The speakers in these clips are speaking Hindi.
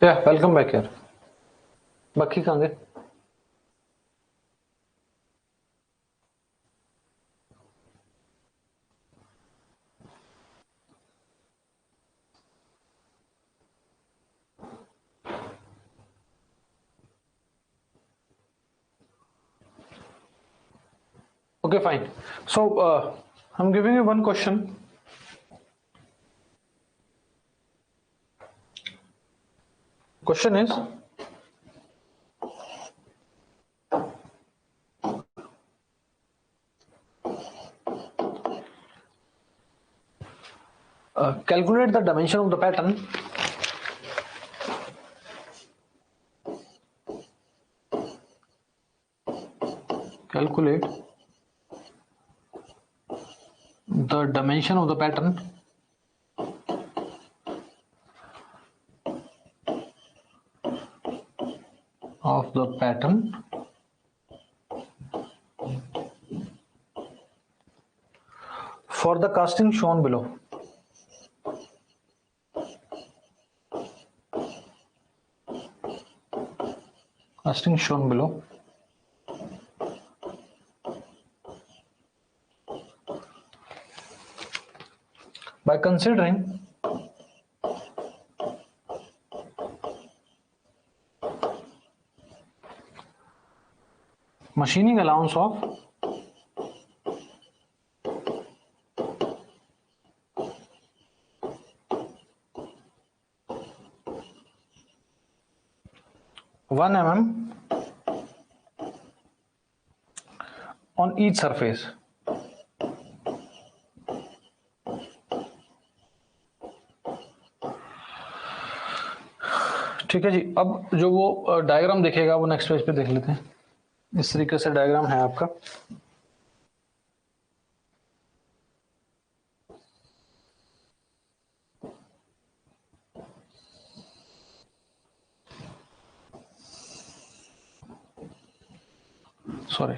Yeah, welcome back here. बाकी कहाँ गए? Okay, fine. So I'm giving you one question. Question is, calculate the dimension of the pattern. Calculate the dimension of the pattern for the casting shown below. Casting shown below. By considering machining allowance of 1 mm on each surface. ठीक है जी। अब जो वो डायग्राम देखेगा वो नेक्स्ट पेज पे देख लेते हैं। इस तरीके से डायग्राम है आपका। सॉरी,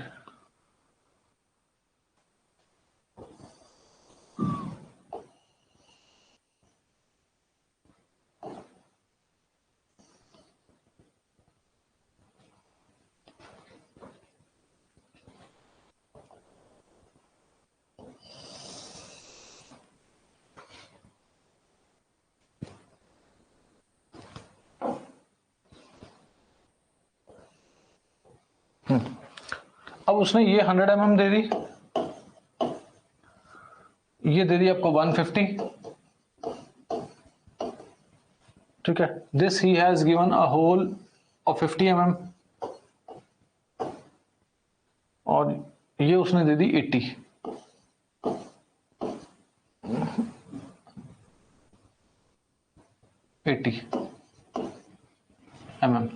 अब उसने ये 100 mm दे दी, ये दे दी आपको 150। ठीक है, this he has given a hole of 50 mm और ये उसने दे दी 80। mm।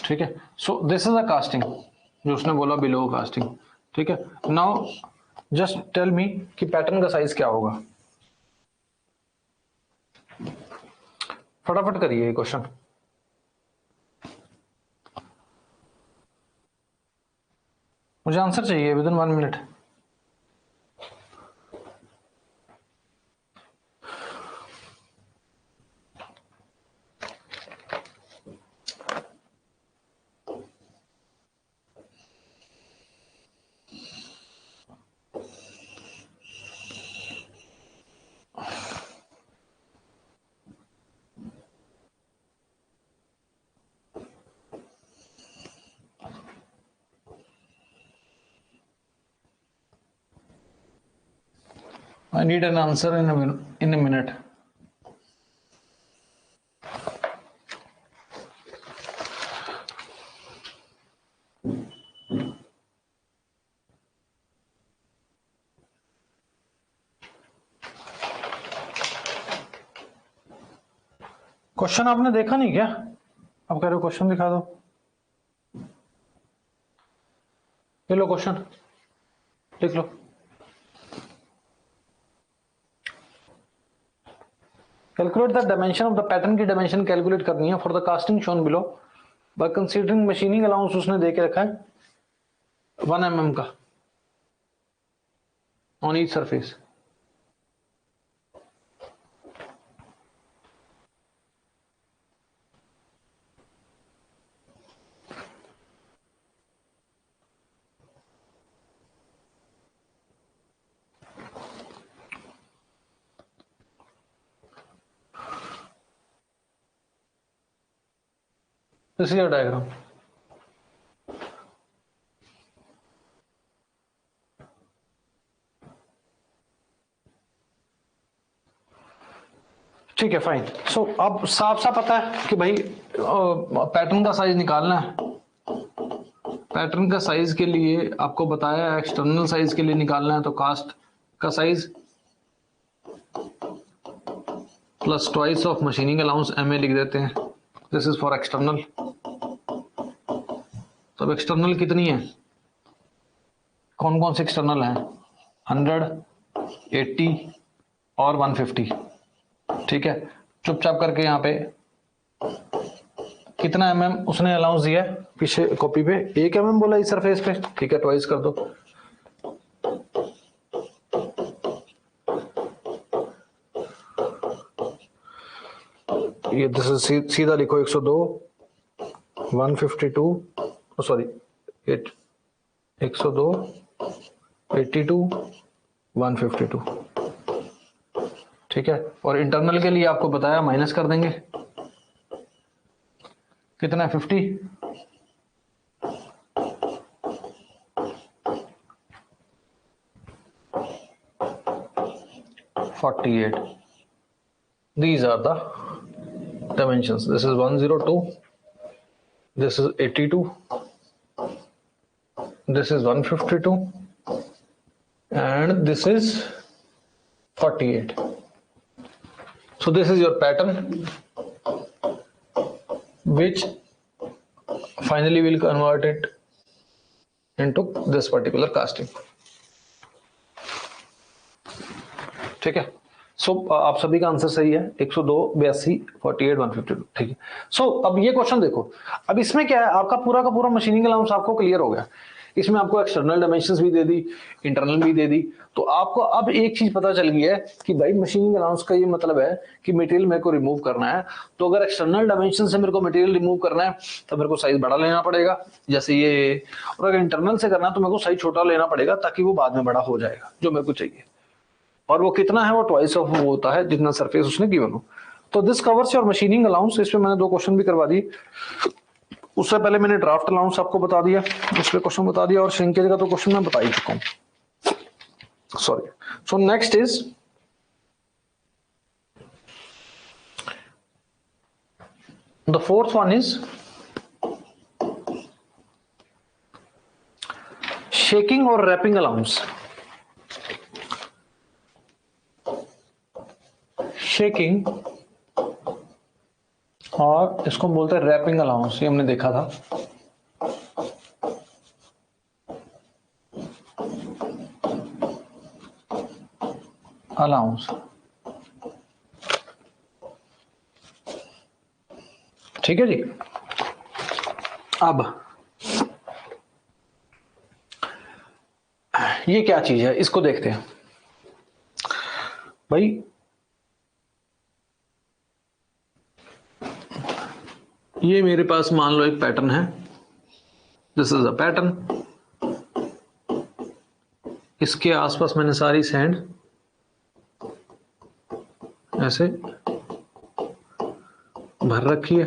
ठीक है, so this is a casting जो उसने बोला बिलो कास्टिंग। ठीक है, नाउ जस्ट टेल मी कि पैटर्न का साइज क्या होगा। फटाफट करिए ये क्वेश्चन। मुझे आंसर चाहिए with in 1 minute. I need an answer in a minute. Question आपने देखा नहीं क्या? आप कह रहे हो क्वेश्चन दिखा दो। ये लो क्वेश्चन, लिख लो। Calculate the dimension of the pattern की डायमेंशन कैलकुलेट करनी है for the casting shown below by considering machining allowance उसने दे के रखा है 1 mm का on each surface. This is your diagram. ठीक है, फाइन। सो अब साफ साफ पता है कि भाई पैटर्न का साइज निकालना है। पैटर्न का साइज के लिए आपको बताया, एक्सटर्नल साइज के लिए निकालना है तो कास्ट का size plus twice of machining allowance MA लिख देते हैं। This is for external. तो अब एक्सटर्नल कितनी है, कौन कौन से एक्सटर्नल हैं? 100, 80 और 150। ठीक है, चुपचाप करके यहाँ पे कितना mm उसने अलाउंस दिया है पीछे कॉपी पे? 1 mm बोला इस सरफेस पे। ठीक है, ट्वाइस कर दो। ये दिस इज सीधा लिखो 102, 152, सॉरी 102, 82, 152। ठीक है, और इंटरनल के लिए आपको बताया माइनस कर देंगे, कितना है? 50। These are the dimensions. This is 102, this is 82, this is 152, and this is 48. So this is your pattern, which finally will convert it into this particular casting. ठीक है, सो आप सभी का आंसर सही है। 102, 82, 48, 152। ठीक है, सो अब ये क्वेश्चन देखो। अब इसमें क्या है, आपका पूरा का पूरा मशीनिंग अलाउंस आपको क्लियर हो गया। इसमें आपको एक्सटर्नल डायमेंशंस भी दे दी, इंटरनल भी दे दी। तो आपको अब एक चीज पता चल गई है कि भाई मशीनिंग अलाउंस का ये मतलब है कि मटेरियल मेरे को रिमूव करना है। तो अगर एक्सटर्नल डायमेंशन से मेरे को मटेरियल रिमूव करना है तो मेरे को साइज बड़ा लेना पड़ेगा, जैसे ये। और अगर इंटरनल से करना है तो मेरे को साइज छोटा लेना पड़ेगा, ताकि वो बाद में बड़ा हो जाएगा जो मेरे को चाहिए। और वो कितना है? वो ट्वाइस ऑफ वो होता है जितना सरफेस उसने गिवन हो। तो this covers your machining allowance. इसमें मैंने 2 क्वेश्चन भी करवा दिए। उससे पहले मैंने ड्राफ्ट अलाउंस आपको बता दिया, उस पर क्वेश्चन बता दिया, और श्रिंकेज का तो क्वेश्चन मैं बता ही चुका हूं। Sorry. So next is the fourth one is shaking और रैपिंग अलाउंस। शेकिंग और इसको बोलते हैं रैपिंग अलाउंस। ये हमने देखा था। अलाउंस, ठीक है जी। अब ये क्या चीज है, इसको देखते हैं भाई। ये मेरे पास मान लो एक पैटर्न है। This is a pattern. इसके आसपास मैंने सारी सैंड ऐसे भर रखी है।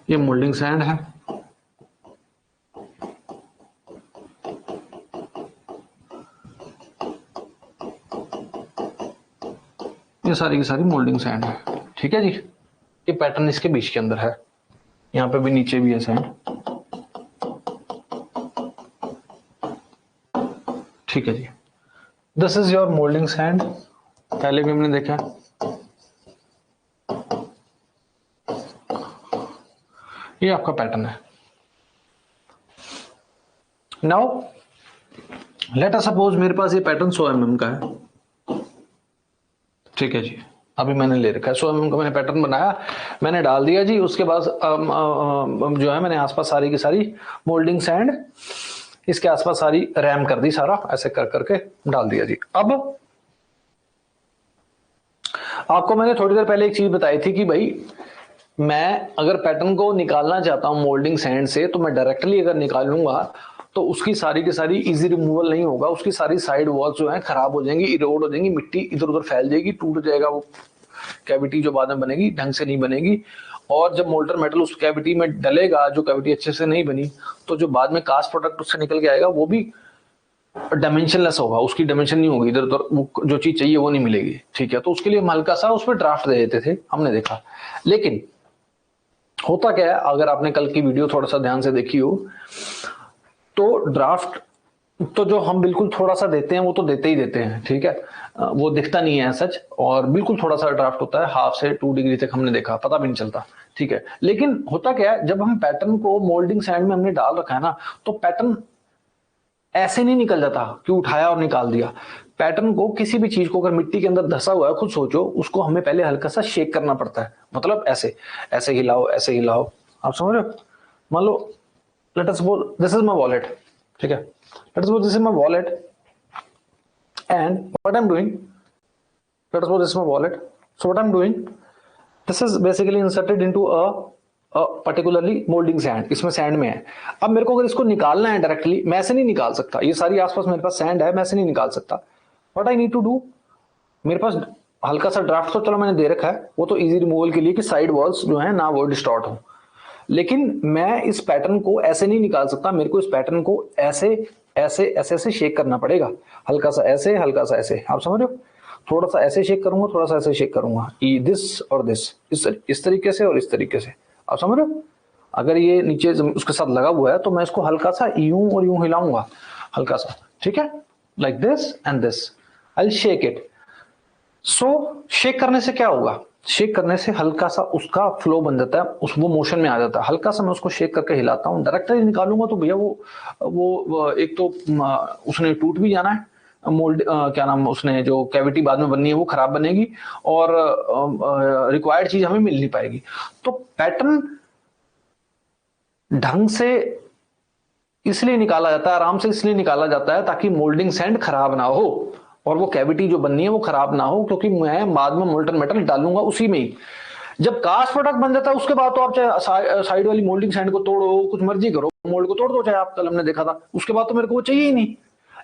ये मोल्डिंग सैंड है। ये सारी की सारी मोल्डिंग सैंड है। ठीक है जी, ये पैटर्न इसके बीच के अंदर है। यहां पे भी नीचे भी है सैंड। ठीक है जी, this is your moulding sand. पहले भी हमने देखा। ये आपका पैटर्न है। नाउ लेट अस सपोज मेरे पास ये पैटर्न 100 mm का है। ठीक है जी, अभी मैंने ले रखा है 100 mm का। मैंने पैटर्न बनाया, मैंने डाल दिया जी। उसके बाद जो है मैंने आसपास सारी की सारी मोल्डिंग सैंड इसके आसपास सारी रैम कर दी, सारा ऐसे कर करके डाल दिया जी। अब आपको मैंने थोड़ी देर पहले एक चीज बताई थी कि भाई मैं अगर पैटर्न को निकालना चाहता हूं मोल्डिंग सैंड से, तो मैं डायरेक्टली अगर निकालूंगा तो उसकी सारी की सारी इजी रिमूवल नहीं होगा। उसकी सारी साइड वॉल्स जो है खराब हो जाएंगी, इरोड हो जाएंगी, मिट्टी इधर उधर फैल जाएगी, टूट जाएगा वो कैविटी जो बाद में बनेगी ढंग से नहीं बनेगी, और जब मोल्टन मेटल उस कैविटी में डलेगा, जो कैविटी अच्छे से नहीं बनी, तो जो बाद में कास्ट प्रोडक्ट उससे निकल के आएगा वो भी डायमेंशनलेस होगा, उसकी डायमेंशन नहीं होगी, इधर उधर वो जो चीज चाहिए वो नहीं मिलेगी। ठीक है, तो उसके लिए हम हल्का सा उसमें ड्राफ्ट दे देते थे, हमने देखा। लेकिन होता क्या है, अगर आपने कल की वीडियो थोड़ा सा ध्यान से देखी हो, तो ड्राफ्ट तो जो हम बिल्कुल थोड़ा सा देते हैं वो तो देते ही देते हैं, ठीक है, वो दिखता नहीं है सच, और बिल्कुल थोड़ा सा ड्राफ्ट होता है, 1/2 से 2 डिग्री तक हमने देखा, पता भी नहीं चलता। ठीक है, लेकिन होता क्या है, जब हम पैटर्न को मोल्डिंग सैंड में हमने डाल रखा है ना, तो पैटर्न ऐसे नहीं निकल जाता कि उठाया और निकाल दिया। पैटर्न को, किसी भी चीज को अगर मिट्टी के अंदर धसा हुआ है, खुद सोचो, उसको हमें पहले हल्का सा शेक करना पड़ता है, मतलब ऐसे ऐसे हिलाओ, ऐसे हिलाओ, आप समझ रहे हो। मान लो let us suppose this is my wallet, ठीक है, let us suppose this is my wallet and what I am doing, let us suppose this is my wallet, so what I am doing, this is basically inserted into particularly moulding sand, इसमें सैंड में है। अब मेरे को अगर इसको निकालना है डायरेक्टली, मैं ऐसे नहीं निकाल सकता, ये सारी आसपास मेरे पास सैंड है, मैं ऐसे नहीं निकाल सकता। What I need to do, मेरे पास हल्का सा ड्राफ्ट तो चलो मैंने दे रखा है, वो तो इजी रिमूवल के लिए कि साइड वॉल्स जो है ना वो डिस्टॉर्ट हो, लेकिन मैं इस पैटर्न को ऐसे नहीं निकाल सकता, मेरे को इस पैटर्न को ऐसे ऐसे ऐसे ऐसे शेक करना पड़ेगा, हल्का सा ऐसे, हल्का सा ऐसे, आप समझ रहे हो, थोड़ा सा ऐसे शेक करूंगा, थोड़ा सा ऐसे शेक करूंगा, दिस और दिस, इस तरीके से और इस तरीके से, आप समझ रहे हो। अगर ये नीचे उसके साथ लगा हुआ है तो मैं इसको हल्का सा यूं और यूं हिलाऊंगा, हल्का सा, ठीक है, like this and this, I will shake it. So shake करने से क्या होगा, शेक करने से हल्का सा उसका फ्लो बन जाता है, उस वो मोशन में आ जाता है, हल्का सा मैं उसको शेक करके हिलाता हूँ। डायरेक्टली निकालूंगा तो भैया वो एक तो उसने टूट भी जाना है, मोल्ड क्या नाम, उसने जो कैविटी बाद में बननी है वो खराब बनेगी, और रिक्वायर्ड चीज हमें मिल नहीं पाएगी। तो पैटर्न ढंग से इसलिए निकाला जाता है, आराम से इसलिए निकाला जाता है ताकि मोल्डिंग सैंड खराब ना हो और वो कैविटी जो बननी है वो खराब ना हो, क्योंकि मैं बाद में मोल्टन मेटल डालूंगा उसी में ही। जब कास्ट प्रोडक्ट बन जाता है उसके बाद तो आप चाहे साइड वाली मोल्डिंग सैंड को तोड़ो, कुछ मर्जी करो, मोल्ड को तोड़ दो, चाहे आप कल हमने देखा था, उसके बाद तो मेरे को वो चाहिए ही नहीं।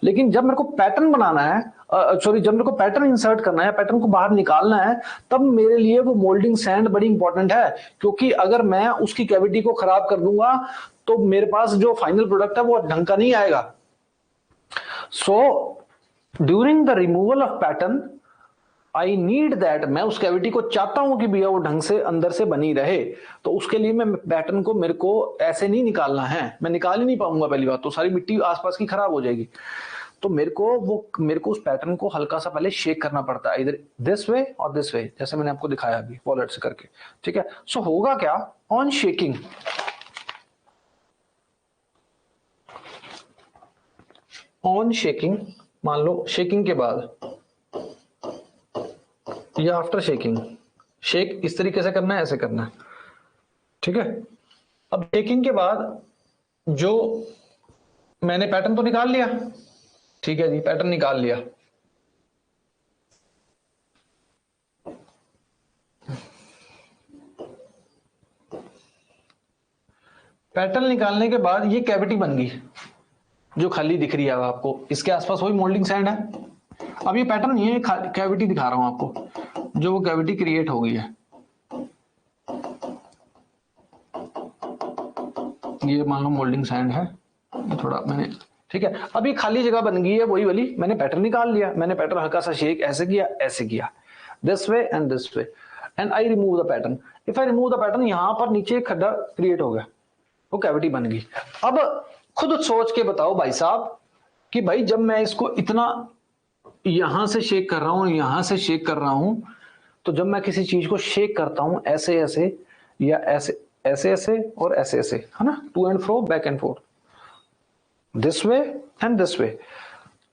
लेकिन जब मेरे को पैटर्न बनाना है, जब मेरे को पैटर्न इंसर्ट करना है, पैटर्न को बाहर निकालना है, तब मेरे लिए वो मोल्डिंग सैंड बड़ी इंपॉर्टेंट है, क्योंकि अगर मैं उसकी कैविटी को खराब कर दूंगा तो मेरे पास जो फाइनल प्रोडक्ट है वो ढंग का नहीं आएगा। So during the removal of pattern I need that, मैं उस कैविटी को चाहता हूं कि भैया वो ढंग से अंदर से बनी रहे, तो उसके लिए मैं पैटर्न को, मेरे को ऐसे नहीं निकालना है, मैं निकाल ही नहीं पाऊंगा, पहली बात तो सारी मिट्टी आसपास की खराब हो जाएगी। तो मेरे को उस पैटर्न को हल्का सा पहले शेक करना पड़ता है, इधर दिस वे और दिस वे, जैसे मैंने आपको दिखाया अभी वॉलेट से करके, ठीक है। सो होगा क्या, ऑन शेकिंग, ऑन शेकिंग, मान लो शेकिंग के बाद या आफ्टर शेकिंग, शेक इस तरीके से करना है, ऐसे करना है, ठीक है। अब शेकिंग के बाद जो मैंने पैटर्न तो निकाल लिया, ठीक है जी, पैटर्न निकाल लिया, पैटर्न निकालने के बाद ये कैविटी बन गई जो खाली दिख रही है आपको, इसके आसपास वही मोल्डिंग सैंड है। अब ये पैटर्न नहीं है, कैविटी दिखा रहा हूं आपको, जो वो कैविटी क्रिएट हो गई है, ये मान लो मोल्डिंग सैंड है, ये थोड़ा मैंने, ठीक है। अब ये खाली जगह बन गई है वही वाली, मैंने पैटर्न निकाल लिया, मैंने पैटर्न हल्का सा शेक ऐसे किया, ऐसे किया, this way and this way, and I remove the pattern. If I remove the pattern, यहां पर नीचे एक खड्डा क्रिएट हो गया, वो कैविटी बन गई। अब खुद सोच के बताओ भाई साहब कि भाई जब मैं इसको इतना यहां से शेक कर रहा हूं, यहां से शेक कर रहा हूं, तो जब मैं किसी चीज को शेक करता हूं ऐसे ऐसे या ऐसे ऐसे ऐसे और ऐसे ऐसे, है ना, to and fro, back and forth, this way and this way,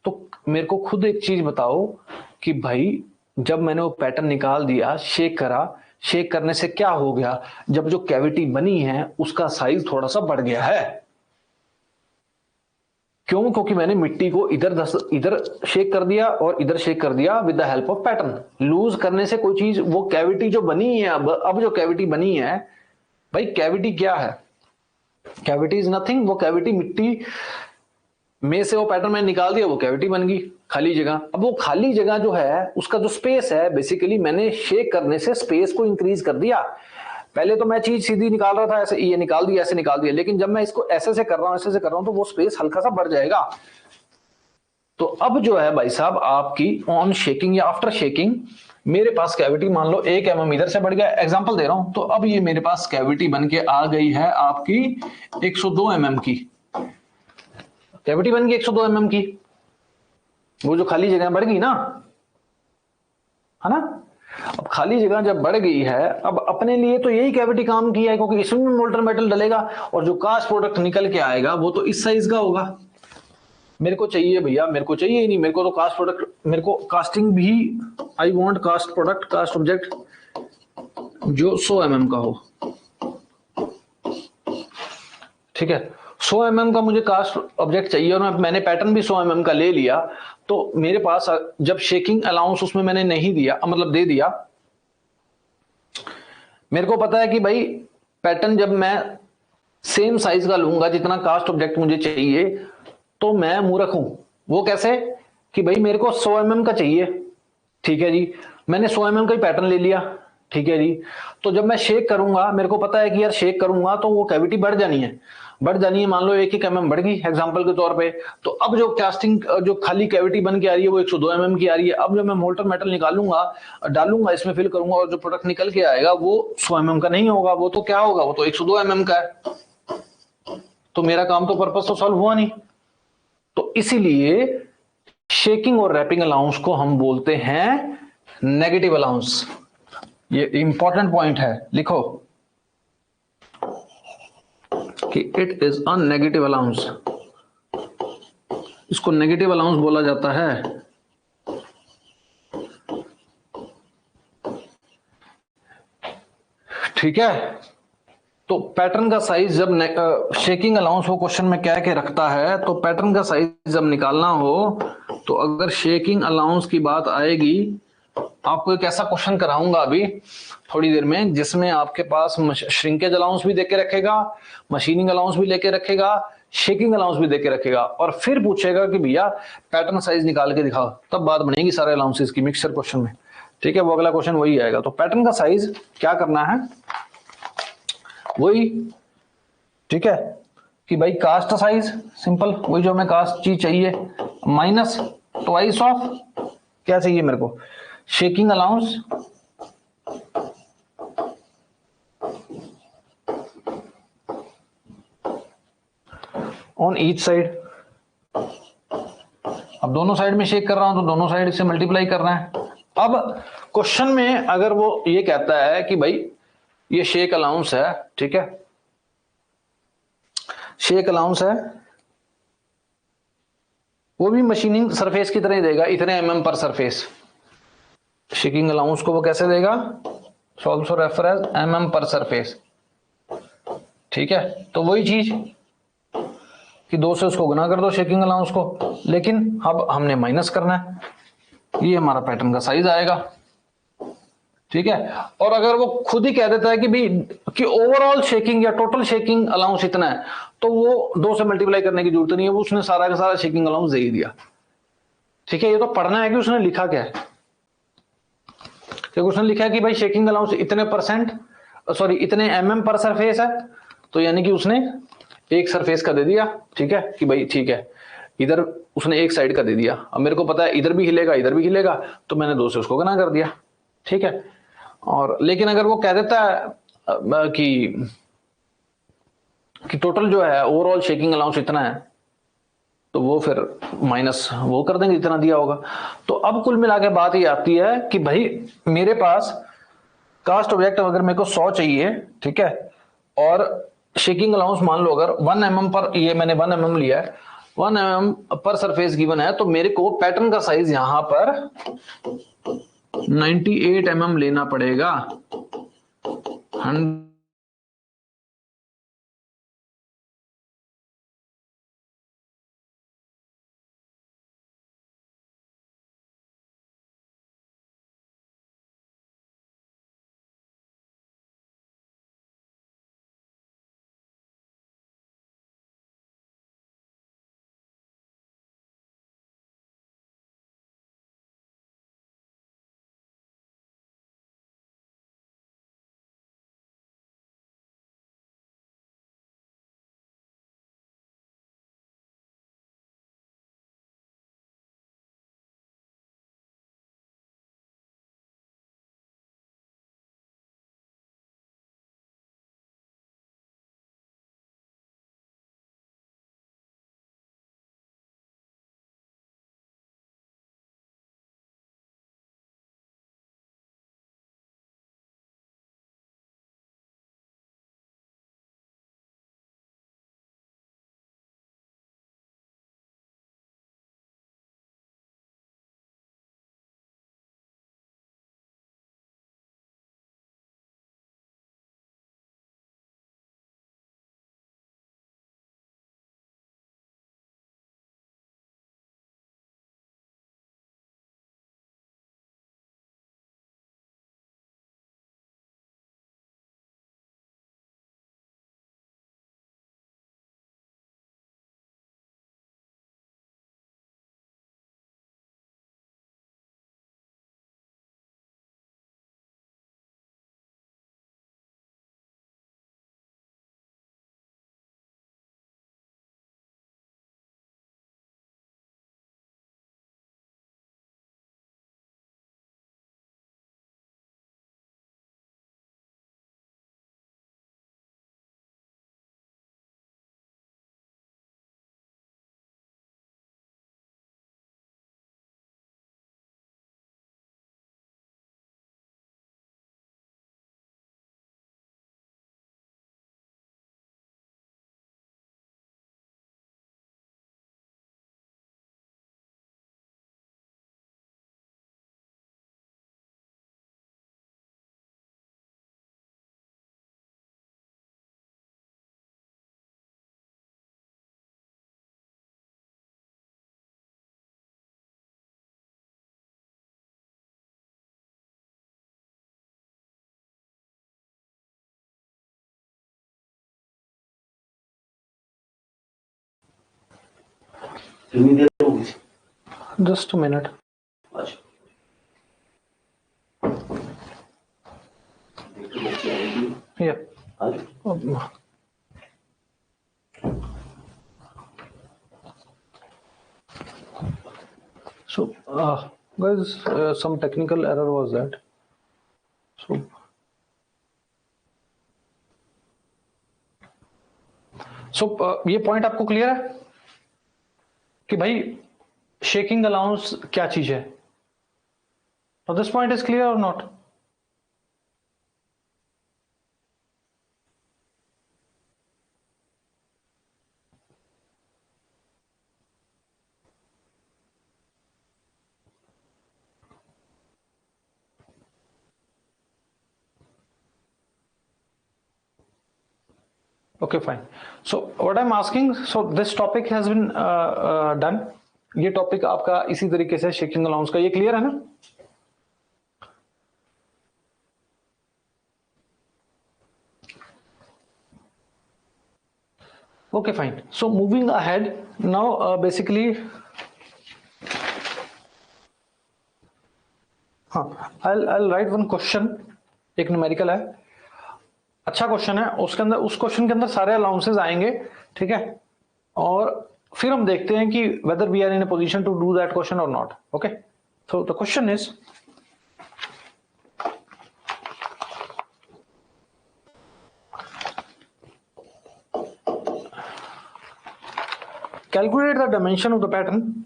तो मेरे को खुद एक चीज बताओ कि भाई जब मैंने वो पैटर्न निकाल दिया, शेक करा, शेक करने से क्या हो गया, जब जो कैविटी बनी है उसका साइज थोड़ा सा बढ़ गया है। क्यों, क्योंकि मैंने मिट्टी को इधर शेक कर दिया और इधर शेक कर दिया with the help of pattern. Loose करने से कोई चीज, वो कैविटी जो बनी है, अब जो कैविटी बनी है, भाई कैविटी क्या है, कैविटी इज नथिंग, वो कैविटी में से वो पैटर्न मैंने निकाल दिया, वो कैविटी बन गई, खाली जगह। अब वो खाली जगह जो है उसका जो स्पेस है, बेसिकली मैंने शेक करने से स्पेस को इंक्रीज कर दिया। पहले तो मैं चीज सीधी निकाल रहा था, ऐसे ये निकाल दिया, ऐसे निकाल दिया, लेकिन जब मैं इसको ऐसे से कर रहा हूं, ऐसे से कर रहा हूं, तो वो स्पेस हल्का सा बढ़ जाएगा। तो अब जो है भाई साहब आपकी ऑन शेकिंग या आफ्टर शेकिंग, मेरे पास कैविटी मान लो 1 mm इधर से बढ़ गया, एग्जांपल दे रहा हूं। तो अब ये मेरे पास कैविटी बन के आ गई है आपकी 102 mm की कैविटी बन गई, 102 mm की। वो जो खाली जगह बढ़ गई ना, है ना। अब खाली जगह जब बढ़ गई है, अब अपने लिए तो यही कैविटी काम की है, क्योंकि इसमें मोल्टन मेटल डलेगा और जो कास्ट प्रोडक्ट निकल के आएगा वो तो इस साइज का होगा। मेरे को चाहिए भैया, मेरे को चाहिए ही नहीं, मेरे को तो कास्ट प्रोडक्ट, मेरे को कास्टिंग भी, I want cast product, cast object जो 100 mm का हो। ठीक है, 100 mm का मुझे कास्ट ऑब्जेक्ट चाहिए और मैंने पैटर्न भी 100 mm का ले लिया। तो मेरे पास जब शेकिंग अलाउंस उसमें मैंने नहीं दिया, मतलब दे दिया, मेरे को पता है कि भाई पैटर्न जब मैं सेम साइज का लूंगा जितना कास्ट ऑब्जेक्ट मुझे चाहिए, तो मैं मूर्ख हूं। वो कैसे कि भाई मेरे को 100 mm का चाहिए, ठीक है जी, मैंने 100 mm का ही पैटर्न ले लिया, ठीक है जी। तो जब मैं शेक करूंगा, मेरे को पता है कि यार शेक करूंगा तो वो कैविटी बढ़ जानी है, बढ़ जानी है, मान लो 1 mm बढ़ गई एग्जांपल के तौर पे। तो अब जो कास्टिंग जो खाली कैविटी बन के आ रही है वो 102 mm की आ रही है। अब जो मैं मोल्टन मेटल निकालूंगा, डालूंगा, इसमें फिल करूंगा, और जो प्रोडक्ट निकल के आएगा वो 100 mm का नहीं होगा, वो तो क्या होगा, वो तो 102 mm का है। तो मेरा काम तो, पर्पस तो सॉल्व हुआ नहीं। तो इसीलिए शेकिंग और रैपिंग अलाउंस को हम बोलते हैं नेगेटिव अलाउंस। ये इंपॉर्टेंट पॉइंट है, लिखो कि it is a negative allowance. इसको नेगेटिव अलाउंस बोला जाता है। ठीक है, तो पैटर्न का साइज जब शेकिंग अलाउंस वो क्वेश्चन में कह के रखता है, तो पैटर्न का साइज जब निकालना हो, तो अगर शेकिंग अलाउंस की बात आएगी, आपको एक ऐसा क्वेश्चन कराऊंगा अभी थोड़ी देर में, जिसमें आपके पास श्रिंकेज अलाउंस भी देके रखेगा, मशीनिंग अलाउंस भी लेके रखेगा, शेकिंग अलाउंस भी देके रखेगा, और फिर पूछेगा कि भैया पैटर्न साइज निकाल के दिखाओ। तब बात बनेगी सारे अलाउंसेस की मिक्सचर क्वेश्चन में। ठीक है, वो अगला क्वेश्चन वही आएगा। तो पैटर्न का साइज क्या करना है, वही, ठीक है, कि भाई कास्ट साइज सिंपल, वही जो हमें कास्ट चीज चाहिए, माइनस ट्वाइस ऑफ क्या चाहिए मेरे को, shaking allowance on each side. अब दोनों साइड में शेक कर रहा हूं तो दोनों साइड से मल्टीप्लाई करना है। अब क्वेश्चन में अगर वो ये कहता है कि भाई ये शेक अलाउंस है, ठीक है, शेक अलाउंस है, वो भी मशीनिंग सरफेस की तरह ही देगा, इतने mm पर सरफेस। शेकिंग अलाउंस को वो कैसे देगा, ऑल्सो रेफर एज mm पर सरफेस। ठीक है, तो वही चीज कि 2 से उसको गुना कर दो शेकिंग अलाउंस को, लेकिन अब हमने माइनस करना है, ये हमारा पैटर्न का साइज आएगा। ठीक है, और अगर वो खुद ही कह देता है कि भाई कि ओवरऑल शेकिंग या टोटल शेकिंग अलाउंस इतना है, तो वो 2 से मल्टीप्लाई करने की जरूरत नहीं है, वो उसने सारा का सारा शेकिंग अलाउंस दे ही दिया। ठीक है, ये तो पढ़ना है कि उसने लिखा क्या है। क्योंकि उसने लिखा है कि भाई शेकिंग अलाउंस इतने परसेंट, सॉरी इतने पर सरफेस है, तो यानी कि उसने एक सरफेस का दे दिया। ठीक है कि भाई ठीक है, इधर उसने एक साइड का दे दिया, अब मेरे को पता है इधर भी हिलेगा इधर भी हिलेगा, तो मैंने 2 से उसको गुना कर दिया। ठीक है, और लेकिन अगर वो कह देता है कि टोटल जो है ओवरऑल शेकिंग अलाउंस इतना है, तो वो फिर माइनस वो कर देंगे जितना दिया होगा। तो अब कुल मिला के बात ये आती है कि भाई मेरे पास कास्ट ऑब्जेक्ट अगर मेरे को 100 चाहिए, ठीक है, और शेकिंग अलाउंस मान लो अगर 1 mm पर, ये मैंने 1 mm लिया है, 1 mm पर सरफेस गिवन है, तो मेरे को पैटर्न का साइज यहां पर 98 mm लेना पड़ेगा। 100 कितनी देर होगी? Just a minute. अच्छा, देखो बच्चे आएगी। या आज so guys, some technical error was that. So ये पॉइंट आपको क्लियर है कि भाई शेकिंग अलाउंस क्या चीज है? So this point is clear or not? Okay, fine. So what I'm asking, so this topic has been done. ये टॉपिक आपका इसी तरीके से शेकिंग अलाउंस का, ये क्लियर है ना? Okay, fine. So moving ahead now, basically, हाँ, I'll write one question. एक न्यूमेरिकल है, अच्छा क्वेश्चन है, उसके अंदर, उस क्वेश्चन के अंदर सारे अलाउंसेस आएंगे, ठीक है? और फिर हम देखते हैं कि whether we are in a position to do that question or not. Okay, so the question is, calculate the dimension of the pattern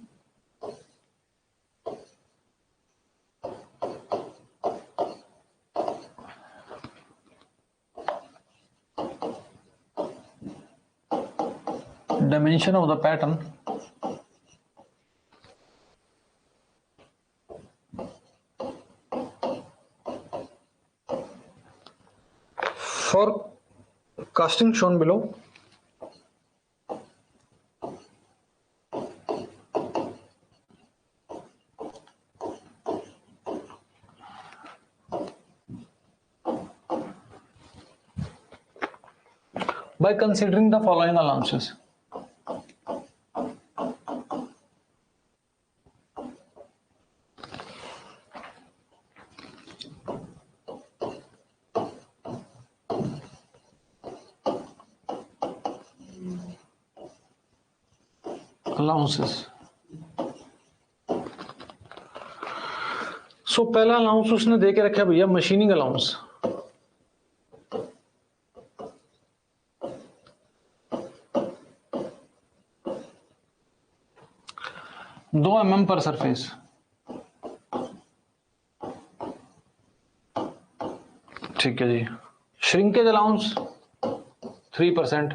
for casting shown below. By considering the following allowances. Allowances. So पहला अलाउंस उसने दे के रखा भैया मशीनिंग अलाउंस, दो mm पर सरफेस, ठीक है जी। Shrinkage allowance 3%,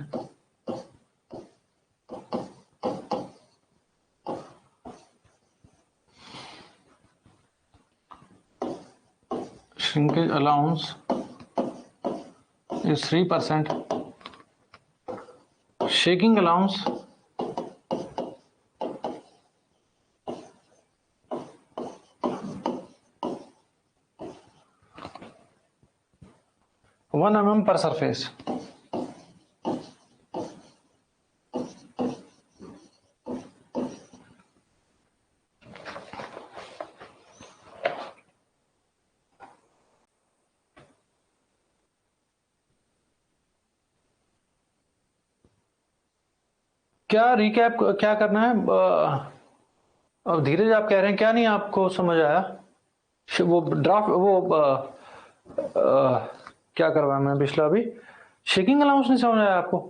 shrinkage allowance is 3%, shaking allowance one mm पर सरफेस। क्या रिकैप क्या करना है? अब धीरज आप कह रहे हैं क्या नहीं आपको समझ आया? वो ड्राफ्ट वो क्या करवाया मैं पिछला, अभी शेकिंग अलाउंस नहीं समझ आया आपको?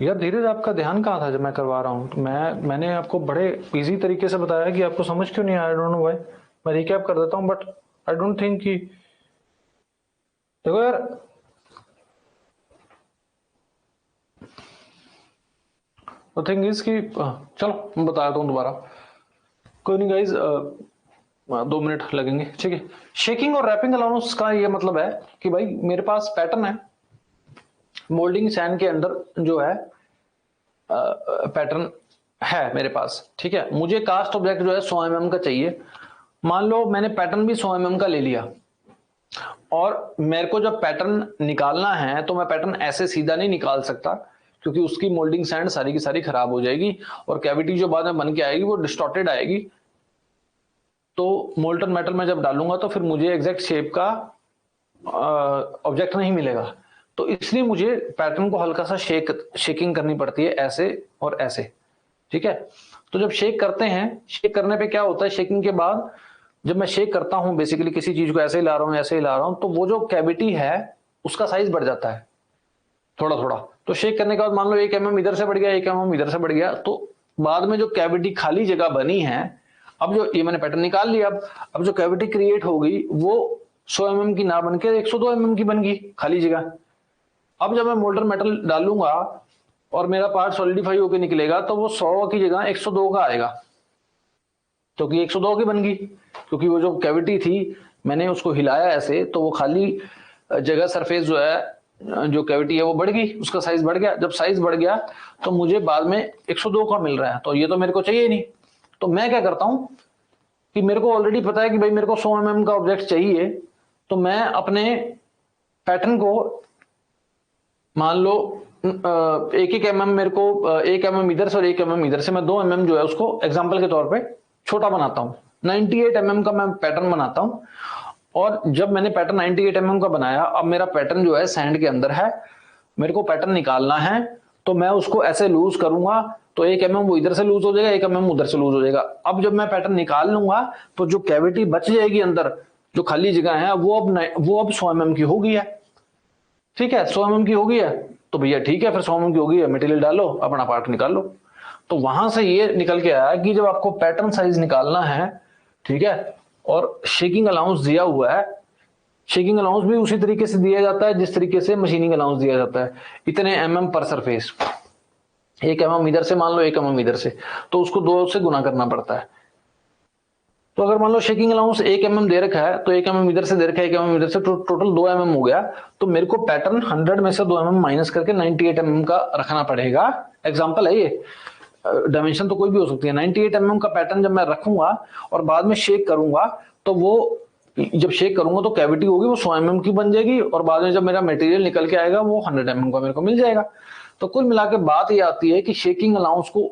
यार धीरज आपका ध्यान कहाँ था जब मैं करवा रहा हूँ? तो मैंने आपको बड़े इजी तरीके से बताया कि आपको समझ क्यों नहीं आया? I don't know why. मैं रिकैप कर देता हूँ, बट आई डोंट थिंक कि, देखो यार, द थिंग इज कि चलो मैं बता देता हूँ दोबारा, कोई नहीं गाइज, 2 मिनट लगेंगे, ठीक है? शेकिंग और रैपिंग अलाउंस का ये मतलब है कि भाई मेरे पास पैटर्न है, मोल्डिंग सैंड के अंदर जो है पैटर्न है मेरे पास, ठीक है। मुझे कास्ट ऑब्जेक्ट जो है 100 mm का चाहिए। मान लो मैंने पैटर्न भी 100 mm का ले लिया, और मेरे को जब पैटर्न निकालना है तो मैं पैटर्न ऐसे सीधा नहीं निकाल सकता, क्योंकि उसकी मोल्डिंग सैंड सारी की सारी खराब हो जाएगी, और कैविटी जो बाद में बन के आएगी वो डिस्टॉर्टेड आएगी। तो मोल्टन मेटल में जब डालूंगा तो फिर मुझे एग्जैक्ट शेप का ऑब्जेक्ट नहीं मिलेगा। तो इसलिए मुझे पैटर्न को हल्का सा शेकिंग करनी पड़ती है, ऐसे और ऐसे, ठीक है। तो जब शेक करते हैं, शेक करने पे क्या होता है, शेकिंग के बाद जब मैं शेक करता हूं, बेसिकली किसी चीज को ऐसे ही ला रहा हूं, ऐसे ही ला रहा हूं, तो वो जो कैविटी है उसका साइज बढ़ जाता है थोड़ा थोड़ा। तो शेक करने के बाद मान लो 1 mm इधर से बढ़ गया, 1 mm इधर से बढ़ गया, तो बाद में जो कैविटी खाली जगह बनी है, अब जो ये मैंने पैटर्न निकाल लिया, अब जो कैविटी क्रिएट हो गई वो 100 mm की ना बन के 102 mm की बन गई खाली जगह। अब जब मैं मोल्डर मेटल डालूंगा और मेरा पार्ट सॉलिडिफाई होकर निकलेगा, तो वो 100 की जगह 102 का आएगा, क्योंकि 102 की बन गई, क्योंकि वो जो कैविटी थी मैंने उसको हिलाया ऐसे, तो वो खाली जगह सरफेस जो है, जो कैविटी है वो बढ़ गई, उसका साइज बढ़ गया। जब साइज बढ़ गया तो मुझे बाद में 102 का मिल रहा है, तो ये तो मेरे को चाहिए नहीं। तो मैं क्या करता हूं कि मेरे को ऑलरेडी पता है कि भाई मेरे को 100 mm का ऑब्जेक्ट चाहिए, तो मैं अपने पैटर्न को मान लो 1-1 mm मेरे को 1 mm इधर से और 1 mm इधर से, मैं 2 mm जो है उसको एग्जांपल के तौर पे छोटा बनाता हूं। 98 mm का मैं पैटर्न बनाता हूं, और जब मैंने पैटर्न 98 mm का बनाया, अब मेरा पैटर्न जो है सैंड के अंदर है, मेरे को पैटर्न निकालना है, तो मैं उसको ऐसे लूज करूंगा, तो 1 mm वो इधर से लूज हो जाएगा, 1 mm उधर से लूज हो जाएगा। अब जब मैं पैटर्न निकाल लूंगा तो जो कैविटी बच जाएगी अंदर, जो खाली जगह है, वो अब 100 mm की हो गई है, ठीक है। 100 mm की हो गई है तो भैया ठीक है, फिर 100 mm की हो गई है, मटेरियल डालो, अपना पार्ट निकाल लो। तो वहां से ये निकल के आया कि जब आपको पैटर्न साइज निकालना है, ठीक है, और शेकिंग अलाउंस दिया हुआ है, शेकिंग अलाउंस भी उसी तरीके से दिया जाता है जिस तरीके से मशीनिंग अलाउंस दिया जाता है, इतने mm पर सरफेस। 1 mm इधर से, मान लो 1 mm इधर से, तो उसको 2 से गुना करना पड़ता है। तो अगर मान लो शेकिंग अलाउंस 1 mm दे रखा है, तो 1 mm इधर से दे रखा है, 1 mm इधर से, टोटल 2 mm हो गया। तो मेरे को पैटर्न 100 में से 2 mm माइनस करके 98 mm का रखना पड़ेगा। एग्जांपल है ये, डायमेंशन तो कोई भी हो सकती है। 98 mm का पैटर्न जब मैं रखूंगा और बाद में शेक करूंगा, तो वो जब शेक करूंगा तो कैविटी होगी वो 100 mm की बन जाएगी, और बाद में जब मेरा मटेरियल निकल के आएगा वो 100 mm का मेरे को मिल जाएगा। तो कुल मिला के बात ये आती है कि शेकिंग अलाउंस को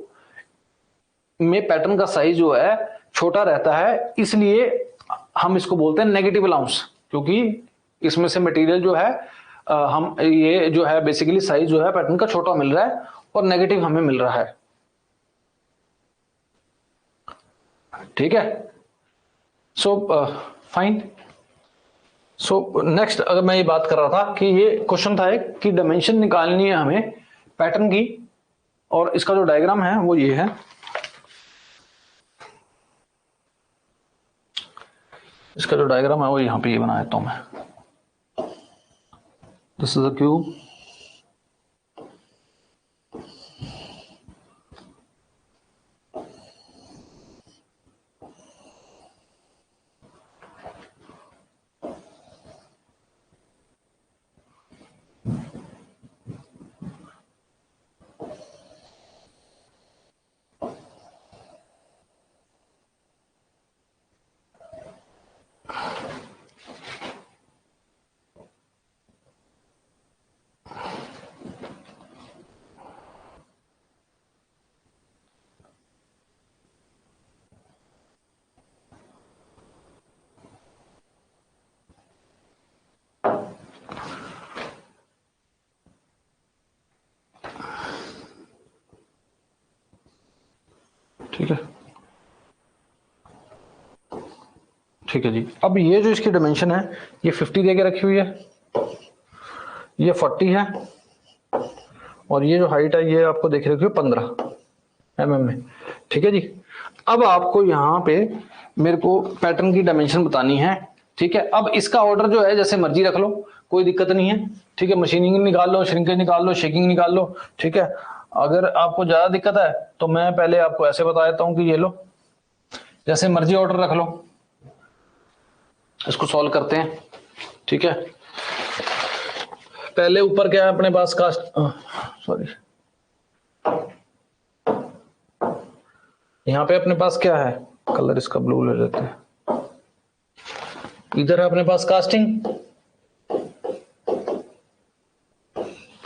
में पैटर्न का साइज जो है छोटा रहता है, इसलिए हम इसको बोलते हैं नेगेटिव अलाउंस, क्योंकि इसमें से मटेरियल जो है हम ये जो है बेसिकली साइज जो है पैटर्न का छोटा मिल रहा है और नेगेटिव हमें मिल रहा है, ठीक है। So fine. सो नेक्स्ट, अगर मैं ये बात कर रहा था कि ये क्वेश्चन था एक कि डायमेंशन निकालनी है हमें पैटर्न की, और इसका जो डायग्राम है वो ये है। इसका जो डायग्राम है वो यहाँ पे ये बना देता हूं मैं। दिस इज अ क्यूब, ठीक है, ठीक है जी। अब ये जो इसकी डायमेंशन है ये 50 दे के रखी हुई है, ये 40 है, और ये जो हाइट है ये आपको देख रखी है 15 mm में, ठीक है जी। अब आपको यहाँ पे मेरे को पैटर्न की डायमेंशन बतानी है, ठीक है। अब इसका ऑर्डर जो है जैसे मर्जी रख लो, कोई दिक्कत नहीं है, ठीक है। मशीनिंग निकाल लो, श्रिंकेज निकाल लो, शेकिंग निकाल लो, ठीक है। अगर आपको ज्यादा दिक्कत है तो मैं पहले आपको ऐसे बता देता हूं कि ये लो, जैसे मर्जी ऑर्डर रख लो। इसको सॉल्व करते हैं, ठीक है। पहले ऊपर क्या है अपने पास कास्ट, सॉरी, यहाँ पे अपने पास क्या है, कलर इसका ब्लू ले लेते हैं। इधर है अपने पास कास्टिंग,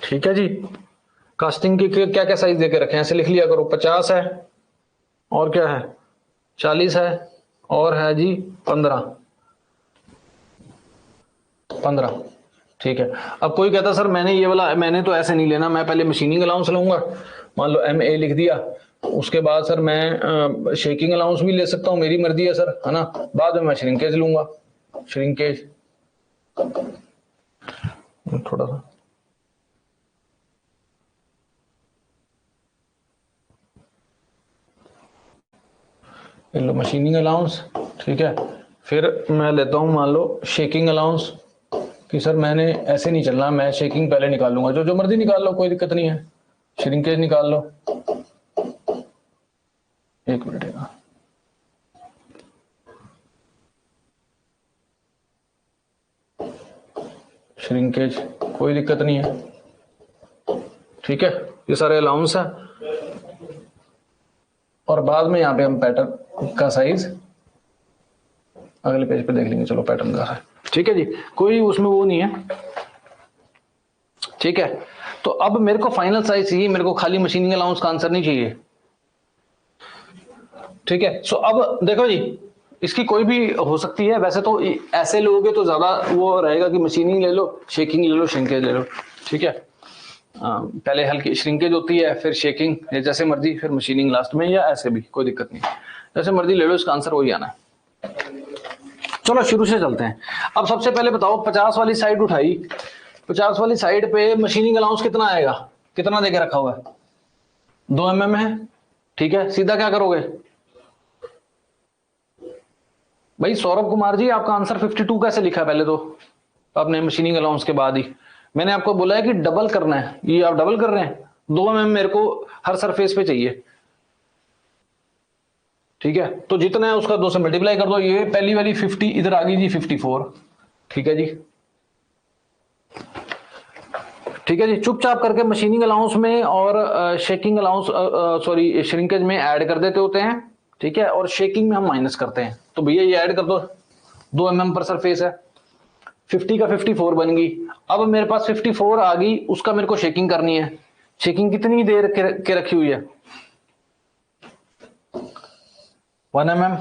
ठीक है जी। कास्टिंग की क्या क्या साइज देके रखे हैं, ऐसे लिख लिया करो। 50 है, और क्या है 40 है, और है जी 15। ठीक है। अब कोई कहता सर मैंने ये वाला, मैंने तो ऐसे नहीं लेना, मैं पहले मशीनिंग अलाउंस लूंगा, मान लो MA लिख दिया, उसके बाद सर मैं शेकिंग अलाउंस भी ले सकता हूँ, मेरी मर्जी है सर, है ना। बाद में मैं श्रिंकेज लूंगा, श्रिंकेज थोड़ा सा, लो मशीनिंग अलाउंस, ठीक है। फिर मैं लेता हूँ मान लो शेकिंग अलाउंस, कि सर मैंने ऐसे नहीं चलना, मैं शेकिंग पहले निकाल लूंगा, जो जो मर्जी निकाल लो, कोई दिक्कत नहीं है। श्रिंकेज निकाल लो, एक मिनट है, श्रिंकेज कोई दिक्कत नहीं है, ठीक है। ये सारे अलाउंस है, और बाद में यहाँ पे हम पैटर्न का साइज अगले पेज पे देख लेंगे, चलो पैटर्न का है, ठीक है जी, कोई उसमें वो नहीं है, ठीक है। तो अब मेरे को फाइनल साइज चाहिए, मेरे को खाली मशीनिंग अलाउंस का आंसर नहीं चाहिए, ठीक है। सो अब देखो जी, इसकी कोई भी हो सकती है, वैसे तो ऐसे लोगे तो ज्यादा वो रहेगा कि मशीनिंग ले लो, शेकिंग ले लो, श्रिंकेज ले लो, ठीक है। पहले हल्की श्रिंकेज होती है, फिर शेकिंग, जैसे मर्जी, फिर मशीनिंग लास्ट में, या ऐसे भी कोई दिक्कत नहीं, जैसे मर्जी ले लो, इसका आंसर वही आना है। चलो शुरू से चलते हैं। अब सबसे पहले बताओ 50 वाली साइड उठाई, 50 वाली साइड पे मशीनिंग अलाउंस कितना आएगा, कितना देके रखा हुआ है, 2 mm है, ठीक है। सीधा क्या करोगे भाई सौरभ कुमार जी, आपका आंसर 52 कैसे लिखा है, पहले तो आपने मशीनिंग अलाउंस के बाद ही मैंने आपको बोला है कि डबल करना है, ये आप डबल कर रहे हैं, 2 mm मेरे को हर सरफेस पे चाहिए, ठीक है। तो जितना है उसका 2 से मल्टीप्लाई कर दो, ये पहली वाली 50 इधर आ गई जी 54, ठीक है जी, ठीक है जी। चुपचाप करके मशीनिंग अलाउंस में और शेकिंग अलाउंस, सॉरी श्रिंकेज में ऐड कर देते होते हैं, ठीक है, और शेकिंग में हम माइनस करते हैं। तो भैया ये ऐड कर दो, 2 mm पर सरफेस है, 50 का 54 बन गई। अब मेरे पास 54 आ गई, उसका मेरे को शेकिंग करनी है। शेकिंग कितनी देर के रखी हुई है, 1 mm,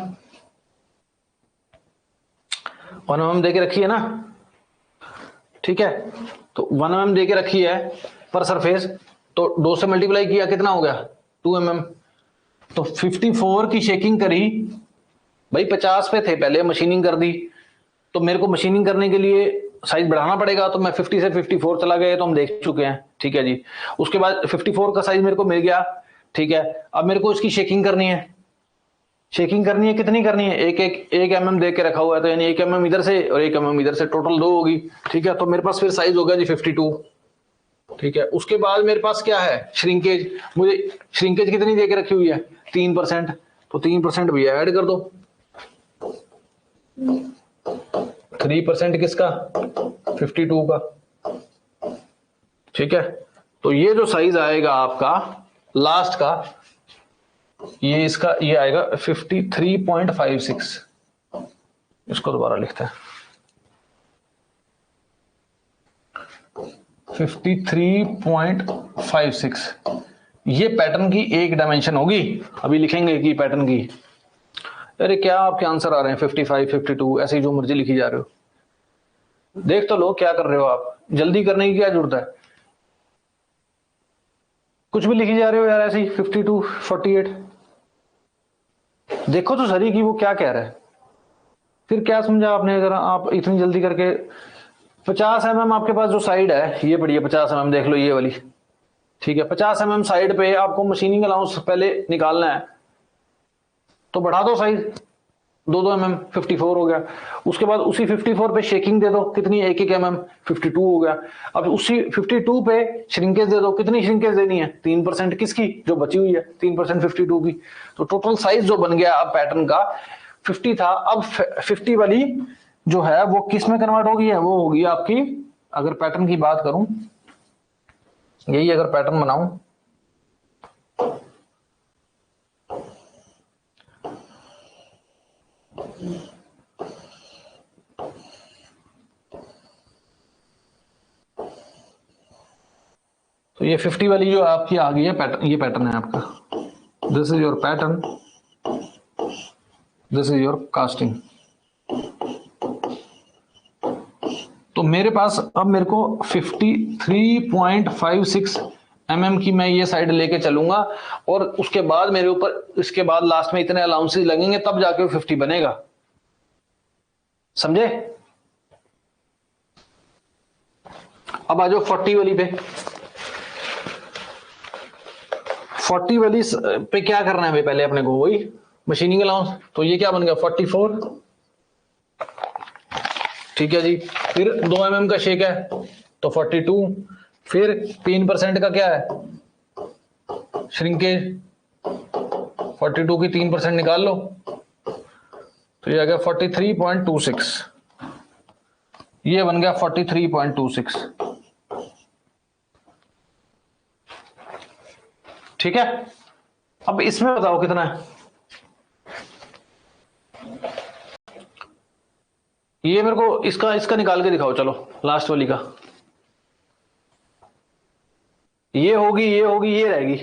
1 mm दे के रखी है ना, ठीक है। तो 1 mm दे के रखी है पर सरफेस, तो 2 से मल्टीप्लाई किया, कितना हो गया 2 mm। तो 54 की शेकिंग करी भाई, 50 पे थे पहले, मशीनिंग कर दी, तो मेरे को मशीनिंग करने के लिए साइज बढ़ाना पड़ेगा, तो मैं 50 से 54 चला गया, तो हम देख चुके हैं, ठीक है जी। उसके बाद 54 का साइज मेरे को मिल गया, ठीक है। अब मेरे को इसकी शेकिंग करनी है, शेकिंग करनी है, कितनी करनी है, एक mm दे के रखा हुआ है, तो यानी 1 mm इधर से और 1 mm इधर से, टोटल 2 होगी, ठीक है। तो मेरे पास फिर साइज होगा जी 52, ठीक है। उसके बाद मेरे पास क्या है, श्रिंकेज, मुझे श्रिंकेज कितनी दे के रखी हुई है 3%, तो 3% भी ऐड कर दो, 3% किसका 52 का, ठीक है। तो ये जो साइज आएगा आपका लास्ट का, ये इसका ये आएगा 53.56, इसको दोबारा लिखते हैं 53.56। ये पैटर्न की एक डायमेंशन होगी, अभी लिखेंगे कि पैटर्न की। अरे क्या आपके आंसर आ रहे हैं 55, 52, ऐसे ही जो मर्जी लिखी जा रहे हो, देख तो लो क्या कर रहे हो आप, जल्दी करने की क्या जरूरत है, कुछ भी लिखी जा रहे हो यार ऐसे ही 52, 48। देखो तो सही कि वो क्या कह रहा है, फिर क्या समझा आपने, अगर आप इतनी जल्दी करके 50 mm आपके पास जो साइड है ये पड़ी है 50 mm, देख लो ये वाली, ठीक है। 50 mm साइड पे आपको मशीनिंग अलाउंस पहले निकालना है, तो बढ़ा दो साइज 2 mm, 54 हो गया। उसके बाद उसी 54 पे शेकिंग दे दो, कितनी 1 mm, 52 हो गया। अब उसी 52 पे श्रिंकेज दे दो, कितनी श्रिंकेज देनी है 3%, किसकी जो बची हुई है 3% 52 की। तो टोटल साइज जो बन गया अब पैटर्न का 50 था, अब 50 वाली जो है वो किस में कन्वर्ट होगी है, वो होगी आपकी, अगर पैटर्न की बात करूं, यही अगर पैटर्न बनाऊं, तो ये 50 वाली जो आपकी आ गई है पैटर्न, ये पैटर्न है आपका, this is your pattern, this is your casting. तो मेरे पास अब मेरे को 53.56 mm की मैं ये साइड लेके चलूंगा, और उसके बाद मेरे ऊपर, इसके बाद लास्ट में इतने अलाउंसेस लगेंगे तब जाके 50 बनेगा, समझे? अब आ जाओ 40 वाली पे। 40 वाली पे क्या करना है भाई, पहले अपने को वही मशीनिंग अलाउंस, तो ये क्या बन गया 44, ठीक है जी। फिर 2 mm का शेक है तो 42, फिर 3% का क्या है श्रिंकेज, 42 की 3% निकाल लो तो ये आ गया 43.26, ये बन गया 43.26, ठीक है। अब इसमें बताओ कितना है, ये मेरे को इसका निकाल के दिखाओ, चलो लास्ट वाली का, ये होगी, ये होगी, ये रहेगी,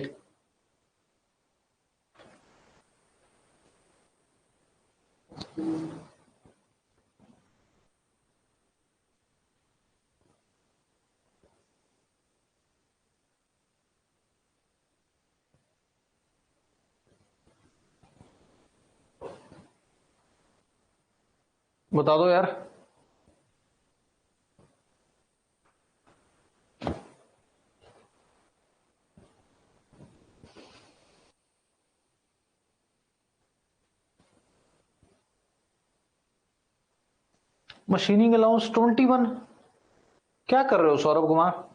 बता दो यार। मशीनिंग अलाउंस 21, क्या कर रहे हो सौरभ कुमार?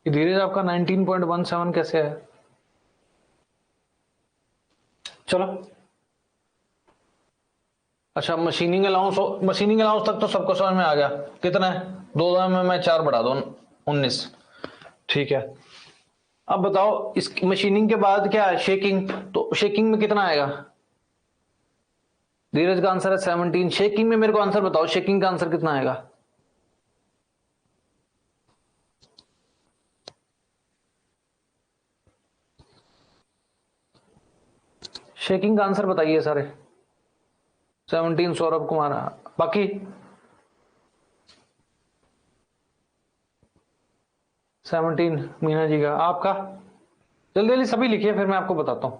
धीरज आपका 19.17 कैसे है? चलो अच्छा, मशीनिंग अलाउंस तक तो सबको समझ में आ गया, कितना है 2 में मैं 4 बढ़ा दो 19, ठीक है। अब बताओ इस मशीनिंग के बाद क्या है शेकिंग, तो शेकिंग में कितना आएगा? धीरज का आंसर है 17, शेकिंग में मेरे को आंसर बताओ, शेकिंग का आंसर कितना आएगा? शेकिंग का आंसर बताइए सारे। 17 सौरभ कुमार, बाकी 17 मीना जी का, आपका जल्दी जल्दी सभी लिखिए फिर मैं आपको बताता हूं।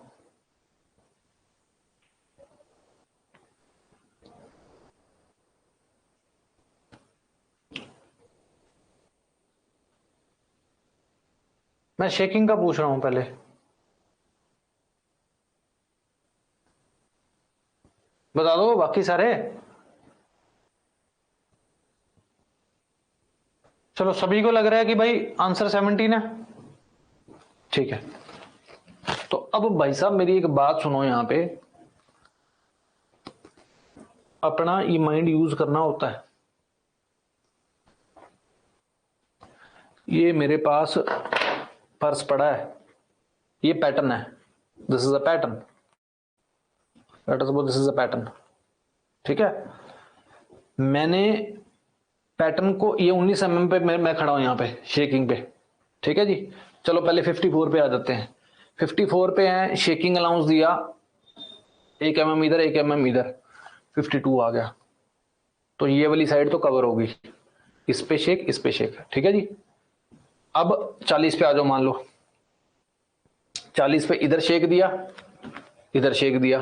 मैं शेकिंग का पूछ रहा हूं पहले, बता दो बाकी सारे। चलो सभी को लग रहा है कि भाई आंसर 17 है, ठीक है। तो अब भाई साहब मेरी एक बात सुनो, यहां पे अपना ये माइंड यूज करना होता है। ये मेरे पास पर्स पड़ा है, ये पैटर्न है, this is a pattern, late us suppose this is a pattern, ठीक है। मैंने पैटर्न को, ये 19 mm पे मैं खड़ा हूं यहां पे शेकिंग पे, ठीक है जी। चलो पहले 54 पे आ जाते हैं। 54 पे है, शेकिंग अलाउंस दिया 1 mm इधर 1 mm इधर, 52 आ गया, तो ये वाली साइड तो कवर होगी, इस पे शेक, इस पे शेक, ठीक है जी। अब 40 पे आ जाओ, मान लो 40 पे इधर शेक दिया, इधर शेक दिया,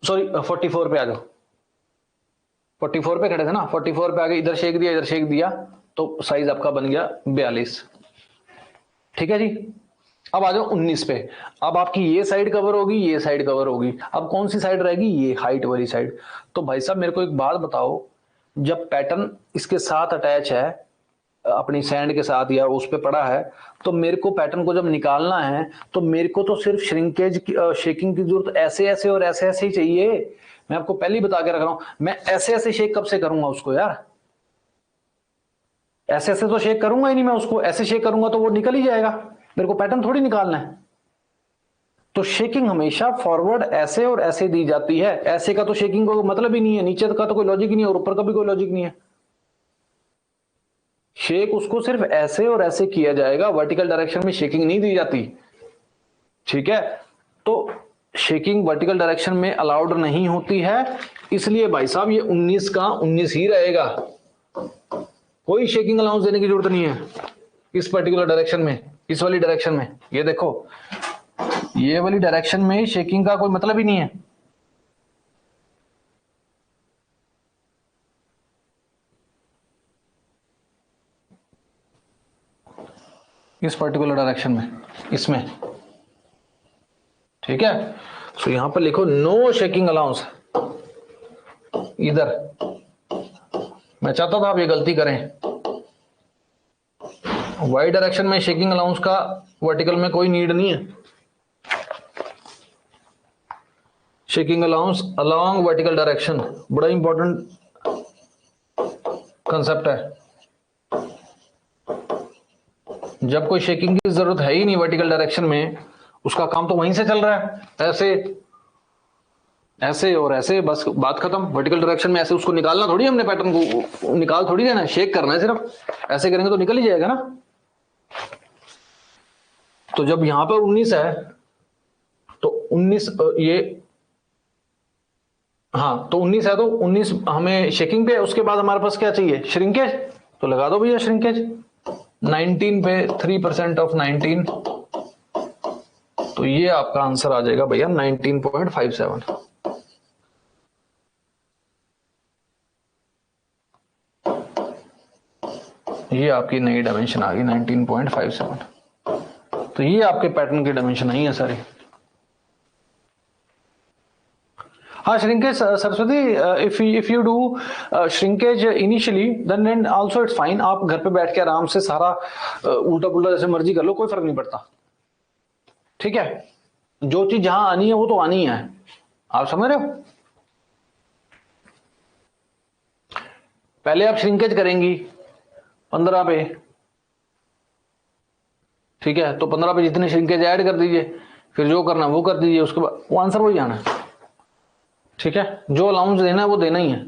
सॉरी 44 पे आ जाओ, 44 पे खड़े थे ना, 44 पे आगे इधर शेक दिया, इधर शेक दिया, तो साइज आपका बन गया 42, ठीक है जी। अब आ जाओ 19 पे, अब आपकी ये साइड कवर होगी, ये साइड कवर होगी, अब कौन सी साइड रहेगी? ये हाइट वाली साइड। तो भाई साहब मेरे को एक बात बताओ, जब पैटर्न इसके साथ अटैच है अपनी सैंड के साथ या उस पे पड़ा है, तो मेरे को पैटर्न को जब निकालना है तो मेरे को तो सिर्फ श्रिंकेज शेकिंग की जरूरत ऐसे ऐसे और ऐसे ऐसे ही चाहिए। मैं आपको पहले ही बता के रख रहा हूं, मैं ऐसे ऐसे शेक कब से करूंगा उसको यार, ऐसे ऐसे तो शेक करूंगा ही नहीं मैं उसको, ऐसे शेक करूंगा तो वो निकल ही जाएगा, मेरे को पैटर्न थोड़ी निकालना है। तो शेकिंग हमेशा फॉरवर्ड ऐसे और ऐसे दी जाती है, ऐसे का तो शेकिंग को मतलब ही नहीं है, नीचे का तो कोई लॉजिक ही नहीं है और ऊपर का भी कोई लॉजिक नहीं है। शेक उसको सिर्फ ऐसे और ऐसे किया जाएगा, वर्टिकल डायरेक्शन में शेकिंग नहीं दी जाती, ठीक है। तो शेकिंग वर्टिकल डायरेक्शन में अलाउड नहीं होती है, इसलिए भाई साहब ये 19 का 19 ही रहेगा, कोई शेकिंग अलाउंस देने की जरूरत नहीं है इस पर्टिकुलर डायरेक्शन में, इस वाली डायरेक्शन में। ये देखो ये वाली डायरेक्शन में शेकिंग का कोई मतलब ही नहीं है। इस पर्टिकुलर डायरेक्शन में, इसमें, ठीक है। तो यहां पर लिखो नो शेकिंग अलाउंस इधर। मैं चाहता था आप ये गलती करें, वाई डायरेक्शन में शेकिंग अलाउंस का वर्टिकल में कोई नीड नहीं है। Shaking allowance along vertical direction बड़ा इंपॉर्टेंट कंसेप्ट है। जब कोई शेकिंग की जरूरत है ही नहीं वर्टिकल डायरेक्शन में, उसका काम तो वहीं से चल रहा है, ऐसे ऐसे और ऐसे, बस बात खत्म। वर्टिकल डायरेक्शन में ऐसे उसको निकालना थोड़ी, हमने पैटर्न को निकाल थोड़ी देना है, शेक करना है सिर्फ, ऐसे करेंगे तो निकल ही जाएगा ना। तो जब यहां पर 19 है तो 19 ये, हाँ तो 19 है तो 19 हमें शेकिंग पे, उसके बाद हमारे पास क्या चाहिए, श्रिंकेज, तो लगा दो भैया श्रिंकेज 19 पे 3% ऑफ 19, तो ये आपका आंसर आ जाएगा भैया 19.57। ये आपकी नई डायमेंशन आ गई 19.57। तो ये आपके पैटर्न की डायमेंशन नहीं है सारी। हाँ shrinkage Saraswati, if you do shrinkage initially then also it's fine, आप घर पे बैठ के आराम से सारा उल्टा पुल्टा जैसे मर्जी कर लो, कोई फर्क नहीं पड़ता, ठीक है। जो चीज जहां आनी है वो तो आनी है, आप समझ रहे हो। पहले आप श्रिंकेज करेंगी 15 पे, ठीक है, तो 15 पे जितने श्रिंकेज ऐड कर दीजिए, फिर जो करना वो कर दीजिए, उसके बाद वो आंसर वही आना है, ठीक है। जो अलाउंस देना है वो देना ही है।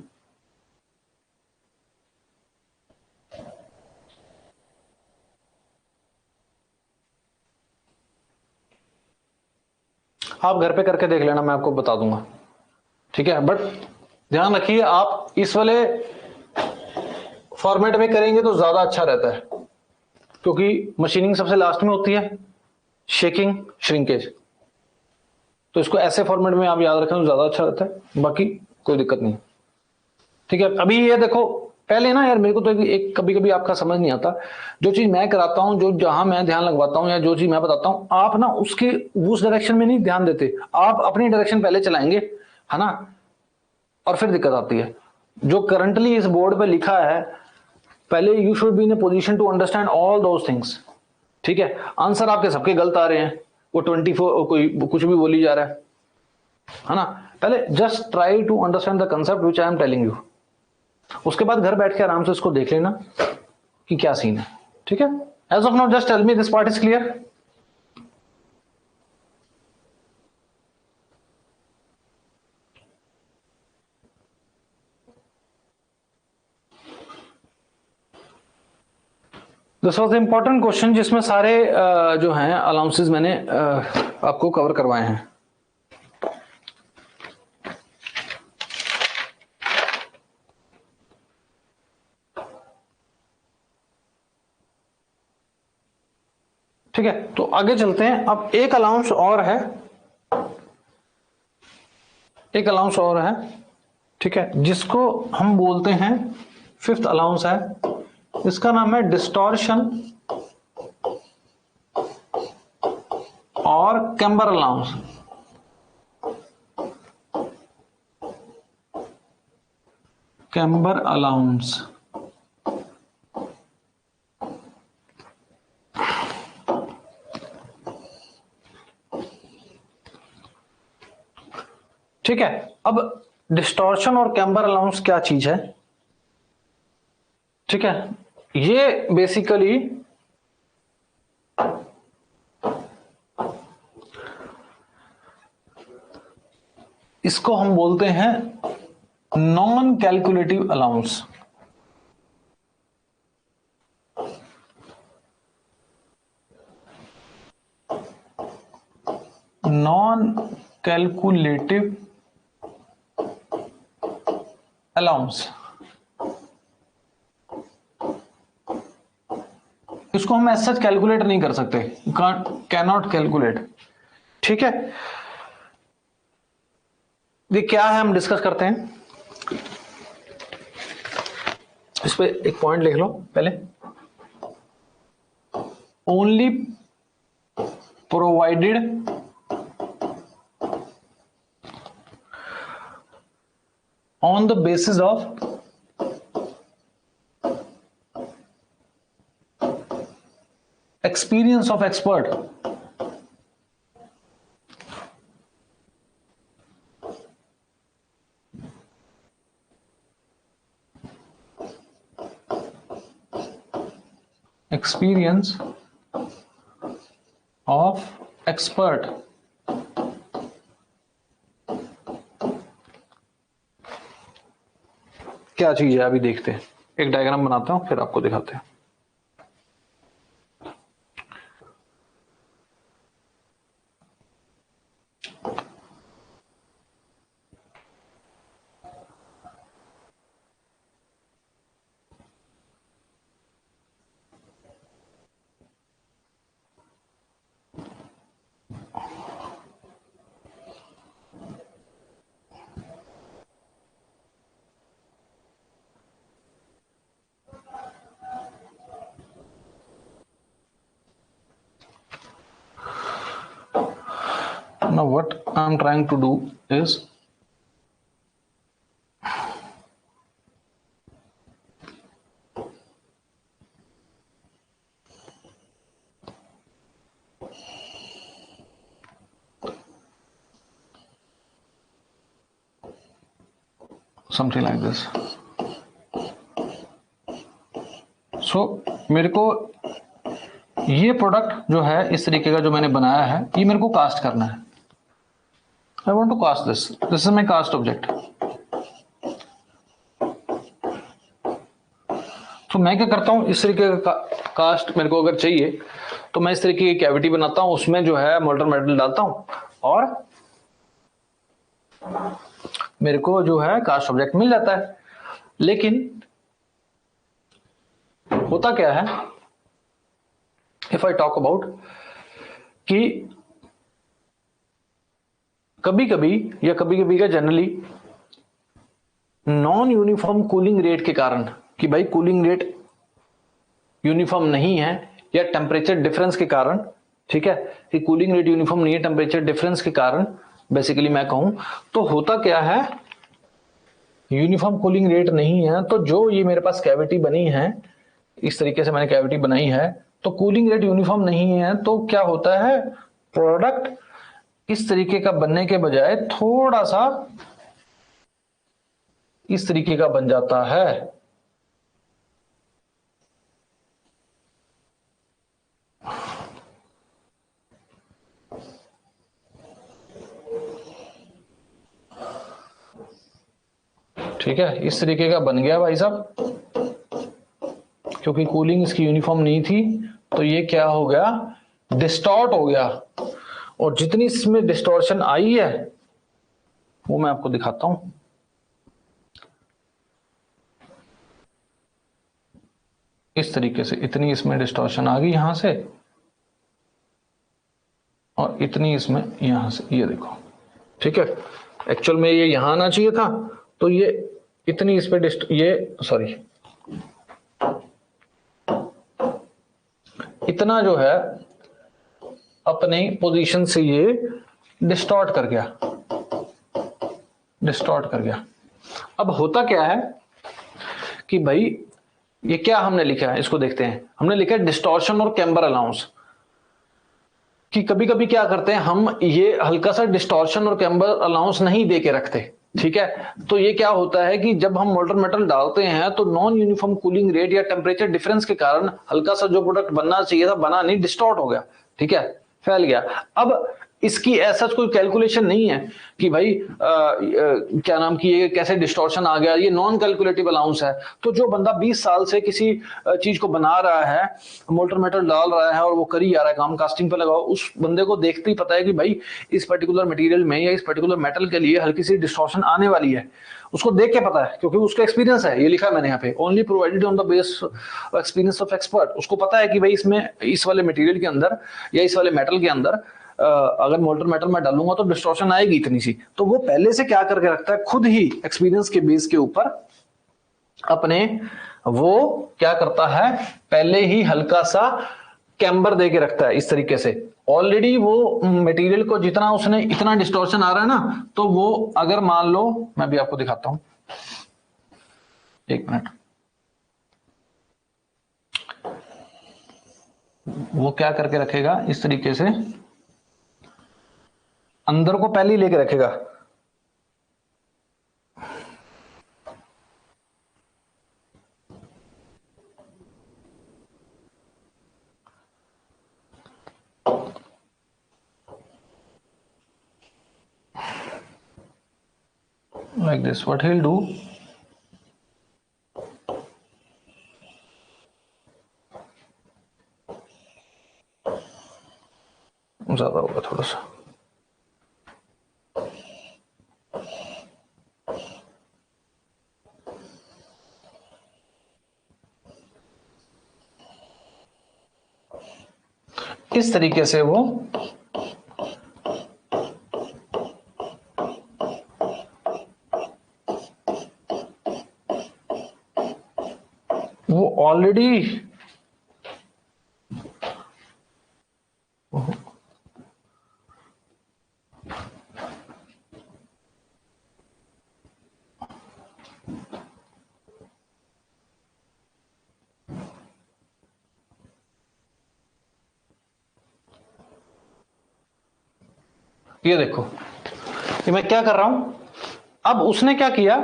आप घर पे करके देख लेना, मैं आपको बता दूंगा, ठीक है। बट ध्यान रखिए आप इस वाले फॉर्मेट में करेंगे तो ज्यादा अच्छा रहता है, क्योंकि मशीनिंग सबसे लास्ट में होती है, शेकिंग श्रिंकेज, तो इसको ऐसे फॉर्मेट में आप याद रखें तो ज्यादा अच्छा रहता है, बाकी कोई दिक्कत नहीं, ठीक है। अभी ये देखो पहले ना यार, मेरे को तो एक कभी कभी आपका समझ नहीं आता, जो चीज मैं कराता हूं, जो जहां मैं ध्यान लगवाता हूं या जो चीज मैं बताता हूं, आप ना उसके उस डायरेक्शन में नहीं ध्यान देते, आप अपनी डायरेक्शन पहले चलाएंगे, है ना, और फिर दिक्कत आती है। जो करंटली इस बोर्ड पे लिखा है, पहले you should be in a position to understand all those things, ठीक है। आंसर आपके सबके गलत आ रहे हैं, वो 24 कोई कुछ भी बोली जा रहा है ना। पहले just try to understand the concept which I am telling you, उसके बाद घर बैठ के आराम से इसको देख लेना कि क्या सीन है, ठीक है। As of now just tell me this part is clear. This was important question जिसमें सारे जो हैं अलाउंसेस मैंने आपको कवर करवाए हैं। ठीक है, तो आगे चलते हैं। अब एक अलाउंस और है, एक अलाउंस और है, ठीक है, जिसको हम बोलते हैं फिफ्थ अलाउंस है, इसका नाम है डिस्टॉर्शन और कैम्बर अलाउंस। कैम्बर अलाउंस, ठीक है, अब डिस्टॉर्शन और कैम्बर अलाउंस क्या चीज है? ठीक है, ये बेसिकली इसको हम बोलते हैं non calculative allowance. Non calculative allowance, इसको हम ऐसा कैलकुलेट नहीं कर सकते, कैन नॉट कैलकुलेट। ठीक है, ये क्या है हम डिस्कस करते हैं। इस पे एक पॉइंट लिख लो पहले, only provided on the basis of experience of expert, experience of expert, क्या चीज है अभी देखते हैं। एक डायग्राम बनाता हूं फिर आपको दिखाते हैं। Now what I'm trying to do is something like this. So मेरे को ये प्रोडक्ट जो है इस तरीके का जो मैंने बनाया है, ये मेरे को कास्ट करना है। I want to cast this. This is my cast object. तो मैं क्या करता हूं, इस तरीके का कास्ट मेरे को अगर चाहिए तो मैं इस तरीके की कैविटी बनाता हूं, उसमें जो है मोल्टन मेटल डालता हूं और मेरे को जो है कास्ट ऑब्जेक्ट मिल जाता है। लेकिन होता क्या है, इफ आई टॉक अबाउट कि कभी कभी या कभी कभी का generally non uniform cooling rate के कारण, कि भाई कूलिंग रेट यूनिफॉर्म नहीं है या टेम्परेचर डिफरेंस के कारण, ठीक है, कि कूलिंग रेट यूनिफॉर्म नहीं है टेम्परेचर डिफरेंस के कारण, बेसिकली मैं कहूं तो होता क्या है, यूनिफॉर्म कूलिंग रेट नहीं है तो जो ये मेरे पास कैविटी बनी है, इस तरीके से मैंने कैविटी बनाई है, तो कूलिंग रेट यूनिफॉर्म नहीं है तो क्या होता है, प्रोडक्ट इस तरीके का बनने के बजाय थोड़ा सा इस तरीके का बन जाता है। ठीक है, इस तरीके का बन गया भाई साहब, क्योंकि कूलिंग इसकी यूनिफॉर्म नहीं थी तो ये क्या हो गया, डिस्टॉर्ट हो गया। और जितनी इसमें डिस्टॉर्शन आई है वो मैं आपको दिखाता हूं। इस तरीके से इतनी इसमें डिस्टॉर्शन आ गई यहां से और इतनी इसमें यहां से, ये देखो, ठीक है, एक्चुअल में ये यहां आना चाहिए था तो ये इतनी इस पे इतना जो है अपनी पोजीशन से ये डिस्टॉर्ट कर गया। अब होता क्या है कि भाई ये क्या हमने लिखा है, इसको देखते हैं। हमने लिखा है डिस्टॉर्शन और कैम्बर अलाउंस। कि कभी कभी क्या करते हैं हम, ये हल्का सा डिस्टॉर्शन और कैम्बर अलाउंस नहीं दे के रखते, ठीक है। तो ये क्या होता है कि जब हम मोल्टन मेटल डालते हैं तो नॉन यूनिफॉर्म कूलिंग रेट या टेम्परेचर डिफरेंस के कारण हल्का सा जो प्रोडक्ट बनना चाहिए था बना नहीं, डिस्टॉर्ट हो गया, ठीक है, फैल गया। अब इसकी ऐसा कोई कैलकुलेशन नहीं है कि भाई क्या नाम की ये कैसे डिस्टॉर्शन आ गया, ये नॉन कैलकुलेटिव अलाउंस है। तो जो बंदा 20 साल से किसी चीज को बना रहा है, मोल्टन मेटल डाल रहा है और वो करी जा रहा है काम, कास्टिंग पे लगाओ, उस बंदे को देखते ही पता है कि भाई इस पर्टिकुलर मटेरियल में या इस पर्टिकुलर मेटल के लिए हल्की सी डिस्टॉर्शन आने वाली है। उसको देख के पता है, क्योंकि उसका एक्सपीरियंस है, ये लिखा है मैंने यहाँ पे, only provided on the base experience of expert. उसको पता है कि भाई इसमें इस वाले मटेरियल के अंदर या इस वाले मेटल के अंदर अगर मोल्टन मेटल में डालूंगा तो डिस्टॉर्शन आएगी इतनी सी। तो वो पहले से क्या करके रखता है, खुद ही एक्सपीरियंस के बेस के ऊपर अपने, वो क्या करता है, पहले ही हल्का सा कैम्बर दे के रखता है इस तरीके से। ऑलरेडी वो मटेरियल को जितना उसने इतना डिस्टॉर्शन आ रहा है ना, तो वो अगर मान लो, मैं भी आपको दिखाता हूं, एक मिनट, वो क्या करके रखेगा इस तरीके से, अंदर को पहले ही लेके रखेगा। Like this, what he'll do, ज्यादा होगा थोड़ा सा, इस तरीके से वो ऑलरेडी ये देखो, ये मैं क्या कर रहा हूं, अब उसने क्या किया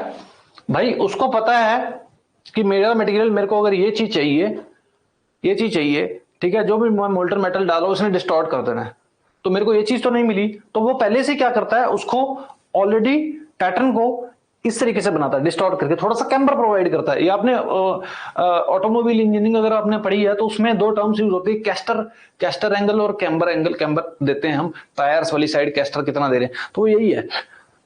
भाई, उसको पता है कि मेरा मटेरियल, मेरे को अगर ये चीज चाहिए, ये चीज चाहिए, ठीक है, जो भी मैं मोल्टन मेटल डालो उसने डिस्टॉर्ट कर देना है, तो मेरे को ये चीज तो नहीं मिली। तो वो पहले से क्या करता है, उसको ऑलरेडी पैटर्न को इस तरीके से बनाता है, डिस्टॉर्ट करके थोड़ा सा कैम्बर प्रोवाइड करता है। ये आपने ऑटोमोबाइल इंजीनियरिंग अगर आपने पढ़ी है तो उसमें दो टर्म्स यूज होती है, कैस्टर एंगल और कैम्बर एंगल। कैम्बर देते हैं हम, टायर्स वाली साइड कैस्टर कितना दे रहे हैं, तो यही है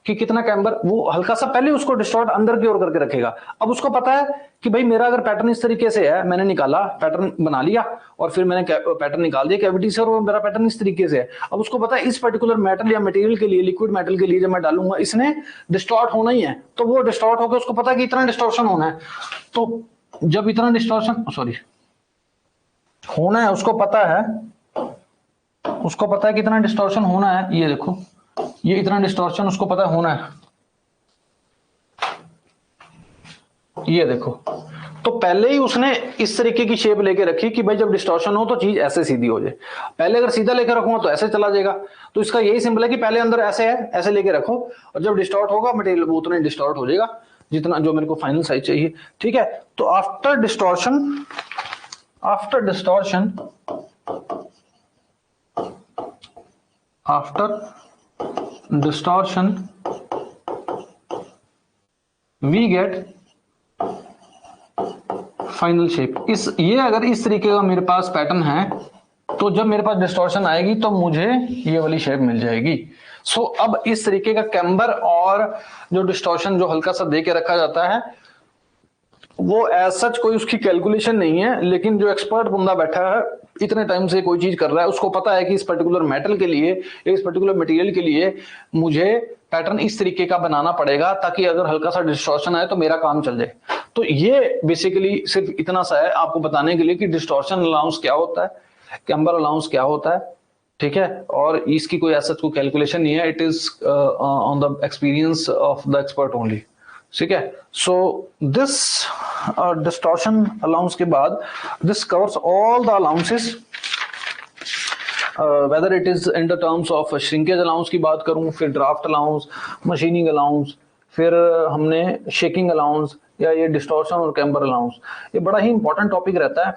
कि कितना कैम्बर, वो हल्का सा पहले उसको डिस्टॉर्ट अंदर की ओर करके रखेगा। अब उसको पता है कि भाई मेरा अगर पैटर्न इस तरीके से है, मैंने निकाला, पैटर्न बना लिया और फिर मैंने पैटर्न निकाल दिया कैविटी से, और मेरा पैटर्न इस तरीके से है। अब उसको पता है इस पर्टिकुलर मेटल या मटेरियल के लिए, लिक्विड मेटल के लिए जब मैं डालूंगा इसने डिस्टॉर्ट होना ही है, तो वो डिस्टॉर्ट होकर उसको पता है कि इतना डिस्टॉर्शन होना है। तो जब इतना डिस्टॉर्शन होना है, उसको पता है कि इतना डिस्टॉर्शन होना है, ये देखो, ये इतना डिस्टॉर्शन उसको पता है होना है, ये देखो। तो पहले ही उसने इस तरीके की शेप लेके रखी कि भाई जब डिस्टॉर्शन हो तो चीज ऐसे सीधी हो जाए। पहले अगर सीधा लेकर रखूंगा तो ऐसे चला जाएगा। तो इसका यही सिंपल है कि पहले अंदर ऐसे है, ऐसे लेके रखो, और जब डिस्टॉर्ट होगा मटेरियल वो उतना डिस्टॉर्ट हो जाएगा जितना जो मेरे को फाइनल साइज चाहिए, ठीक है। तो after distortion we get final shape. ये अगर इस तरीके का मेरे पास पैटर्न है तो जब मेरे पास डिस्टॉर्शन आएगी तो मुझे ये वाली शेप मिल जाएगी। सो अब इस तरीके का कैम्बर और जो डिस्टॉर्शन जो हल्का सा दे के रखा जाता है, वो एज सच कोई उसकी कैलकुलेशन नहीं है, लेकिन जो एक्सपर्ट बंदा बैठा है इतने टाइम से कोई चीज कर रहा है, उसको पता है कि इस पर्टिकुलर मेटल के लिए, इस पर्टिकुलर मटेरियल के लिए मुझे पैटर्न इस तरीके का बनाना पड़ेगा ताकि अगर हल्का सा डिस्टॉर्शन आए तो मेरा काम चल जाए। तो ये बेसिकली सिर्फ इतना सा है आपको बताने के लिए कि डिस्टॉर्शन अलाउंस क्या होता है, कैम्बर अलाउंस क्या होता है, ठीक है। और इसकी कोई ऐसा कोई कैलकुलेशन नहीं है, it is on the experience of the expert only, ठीक है। सो दिस डिस्टॉर्शन अलाउंस के बाद this covers all the allowances whether it is in the terms of shrinkage allowance की बात करूं, फिर ड्राफ्ट अलाउंस, मशीनिंग अलाउंस, फिर हमने शेकिंग अलाउंस या ये डिस्टॉर्शन और कैम्बर अलाउंस, ये बड़ा ही इंपॉर्टेंट टॉपिक रहता है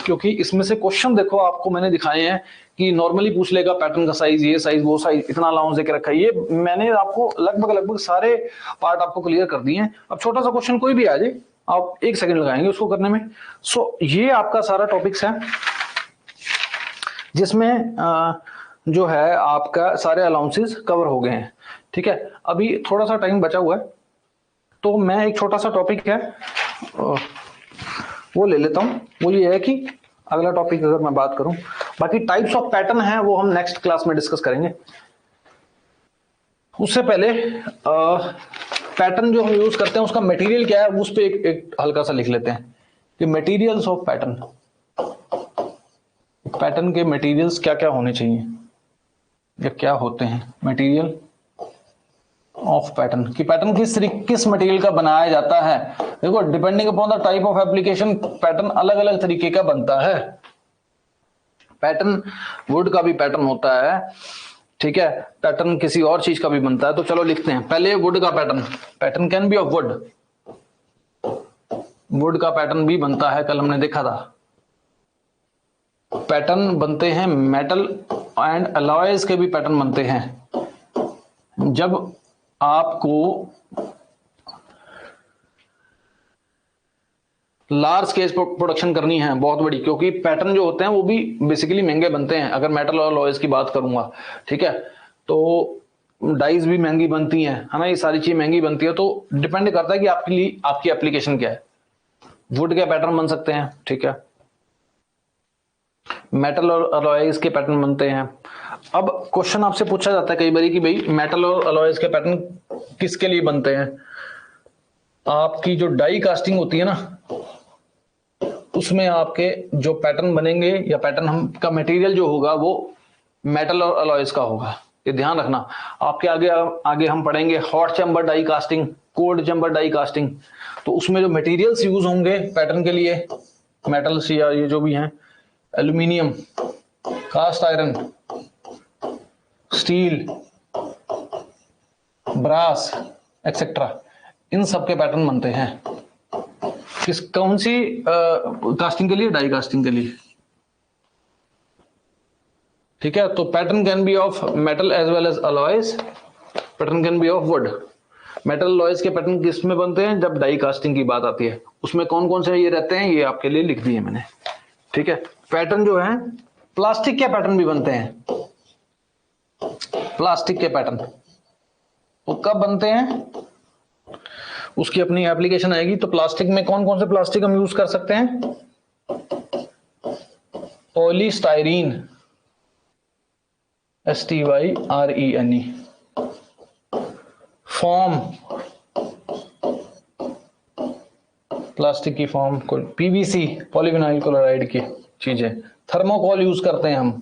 क्योंकि इसमें से क्वेश्चन देखो आपको मैंने दिखाए हैं कि नॉर्मली पूछ लेगा पैटर्न का साइज, ये साइज, वो साइज, इतना अलाउंस देके रखा है। ये मैंने आपको लगभग सारे पार्ट आपको क्लियर कर दिए हैं। अब छोटा सा क्वेश्चन कोई भी आ जाए, आप 1 सेकंड लगाएंगे उसको करने में। सो ये आपका सारा टॉपिक्स है जिसमें जो है आपका सारे अलाउंसेस कवर हो गए हैं। ठीक है, अभी थोड़ा सा टाइम बचा हुआ है तो मैं एक छोटा सा टॉपिक है वो ले लेता हूं। वो ये है कि अगला टॉपिक अगर मैं बात करूं, बाकी टाइप्स ऑफ पैटर्न है वो हम नेक्स्ट क्लास में डिस्कस करेंगे। उससे पहले पैटर्न जो हम यूज करते हैं उसका मटेरियल क्या है उस पर एक हल्का सा लिख लेते हैं कि मटेरियल्स ऑफ पैटर्न, पैटर्न के मटेरियल्स क्या क्या होने चाहिए या क्या होते हैं। मटेरियल ऑफ पैटर्न कि पैटर्न किस मटेरियल का बनाया जाता है। देखो depending upon the type of application pattern अलग अलग तरीके का बनता है। पैटर्न वुड का भी पैटर्न होता है, ठीक है, पैटर्न किसी और चीज का भी बनता है। तो चलो लिखते हैं पहले वुड का pattern. Pattern can be of would, would का पैटर्न भी बनता है, कल हमने देखा था। पैटर्न बनते हैं मेटल एंड अलॉयज के भी पैटर्न बनते हैं। जब आपको लार्ज स्केल प्रोडक्शन करनी है बहुत बड़ी, क्योंकि पैटर्न जो होते हैं वो भी बेसिकली महंगे बनते हैं अगर मेटल और अलॉयज की बात करूंगा, ठीक है। तो डाइज भी महंगी बनती हैं, है ना, ये सारी चीज महंगी बनती है। तो डिपेंड करता है कि आपके लिए आपकी एप्लीकेशन क्या है। वुड के पैटर्न बन सकते हैं, ठीक है, मेटल और अलॉयज के पैटर्न बनते हैं। अब क्वेश्चन आपसे पूछा जाता है कई बार कि भाई मेटल और अलॉयज के पैटर्न किसके लिए बनते हैं। आपकी जो डाई कास्टिंग होती है ना, उसमें आपके जो पैटर्न बनेंगे या पैटर्न हम का मटेरियल जो होगा वो मेटल और अलॉयज का होगा। ये ध्यान रखना। आपके आगे हम पढ़ेंगे hot chamber die casting, cold chamber die casting. तो उसमें जो मटेरियल्स यूज होंगे पैटर्न के लिए, मेटल्स या ये जो भी हैं, aluminium, cast iron, steel, brass etcetera, इन सब के पैटर्न बनते हैं। कौन सी कास्टिंग के लिए? डाई कास्टिंग के लिए, ठीक है। तो pattern can be of metal as well as alloys, pattern can be of wood. Metal alloys के पैटर्न किस में बनते हैं? जब डाई कास्टिंग की बात आती है। उसमें कौन कौन से ये रहते हैं ये आपके लिए लिख दिए मैंने, ठीक है। पैटर्न जो है प्लास्टिक के पैटर्न भी बनते हैं। प्लास्टिक के पैटर्न वो कब बनते हैं उसकी अपनी एप्लीकेशन आएगी। तो प्लास्टिक में कौन कौन से प्लास्टिक हम यूज कर सकते हैं? पॉलीस्टाइरीन, STYRENE, फॉर्म, प्लास्टिक की फॉर्म, PVC, पॉलीविनाइल क्लोराइड की चीजें, थर्मोकोल यूज करते हैं हम।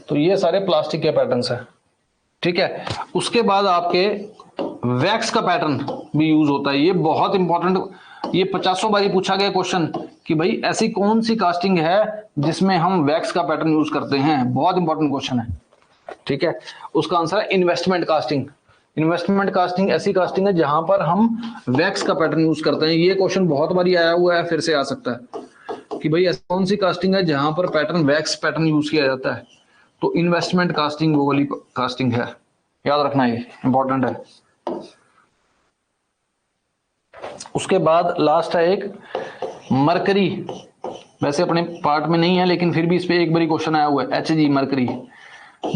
तो ये सारे प्लास्टिक के पैटर्न्स हैं, ठीक है। उसके बाद आपके वैक्स का पैटर्न भी यूज होता है। ये बहुत इंपॉर्टेंट, ये 50 बारी पूछा गया क्वेश्चन कि भाई ऐसी कौन सी कास्टिंग है जिसमें हम वैक्स का पैटर्न यूज करते हैं। बहुत इंपॉर्टेंट क्वेश्चन है, ठीक है। उसका आंसर है इन्वेस्टमेंट कास्टिंग। इन्वेस्टमेंट कास्टिंग ऐसी कास्टिंग है जहां पर हम वैक्स का पैटर्न यूज करते हैं। ये क्वेश्चन बहुत बारी आया हुआ है, फिर से आ सकता है कि भाई ऐसी कौन सी कास्टिंग है जहां पर पैटर्न वैक्स पैटर्न यूज किया जाता है। तो इन्वेस्टमेंट कास्टिंग वो वाली कास्टिंग है, याद रखना, ये इंपॉर्टेंट है। उसके बाद लास्ट है एक मरकरी। वैसे अपने पार्ट में नहीं है लेकिन फिर भी इस पे एक बारी क्वेश्चन आया हुआ है, HG मरकरी।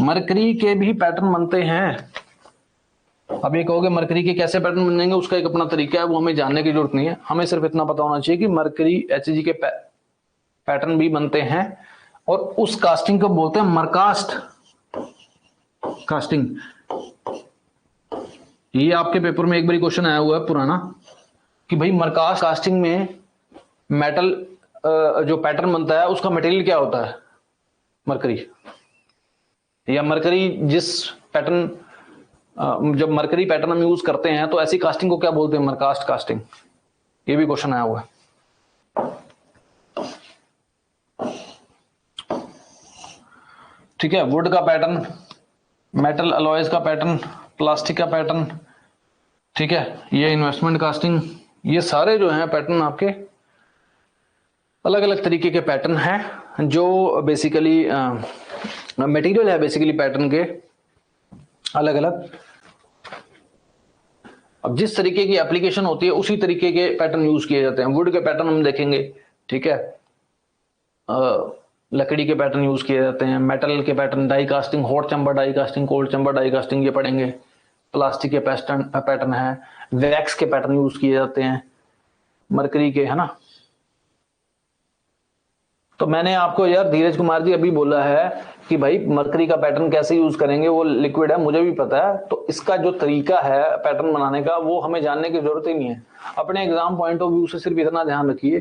मरकरी के भी पैटर्न बनते हैं। अब ये कहोगे मरकरी के कैसे पैटर्न बनेंगे, उसका एक अपना तरीका है, वो हमें जानने की जरूरत नहीं है। हमें सिर्फ इतना पता होना चाहिए कि मरकरी HG के पैटर्न भी बनते हैं और उस कास्टिंग को बोलते हैं मरकास्ट कास्टिंग। ये आपके पेपर में एक बारी क्वेश्चन आया हुआ है पुराना कि भाई मरकास्ट कास्टिंग में मेटल जो पैटर्न बनता है उसका मटेरियल क्या होता है? मरकरी। या मरकरी जिस पैटर्न जब मरकरी पैटर्न हम यूज करते हैं तो ऐसी कास्टिंग को क्या बोलते हैं? मरकास्ट कास्टिंग। ये भी क्वेश्चन आया हुआ है। ठीक है, वुड का पैटर्न, मेटल अलॉयज का पैटर्न, प्लास्टिक का पैटर्न, ठीक है, ये इन्वेस्टमेंट कास्टिंग, ये सारे जो हैं पैटर्न आपके अलग अलग तरीके के पैटर्न हैं जो बेसिकली मटेरियल है बेसिकली पैटर्न के अलग अलग। अब जिस तरीके की एप्लीकेशन होती है उसी तरीके के पैटर्न यूज किए जाते हैं। वुड के पैटर्न हम देखेंगे, ठीक है, लकड़ी के पैटर्न यूज किए जाते हैं, मेटल के pattern, die casting, hot chamber die casting, cold chamber die casting ये पढ़ेंगे, प्लास्टिक के पैटर्न है, वैक्स के पैटर्न यूज किए जाते हैं, मरकरी के, है ना। तो मैंने आपको यार धीरज कुमार जी अभी बोला है कि भाई मरकरी का पैटर्न कैसे यूज करेंगे, वो लिक्विड है मुझे भी पता है, तो इसका जो तरीका है पैटर्न बनाने का वो हमें जानने की जरूरत ही नहीं है। अपने एग्जाम पॉइंट ऑफ व्यू से सिर्फ इतना ध्यान रखिए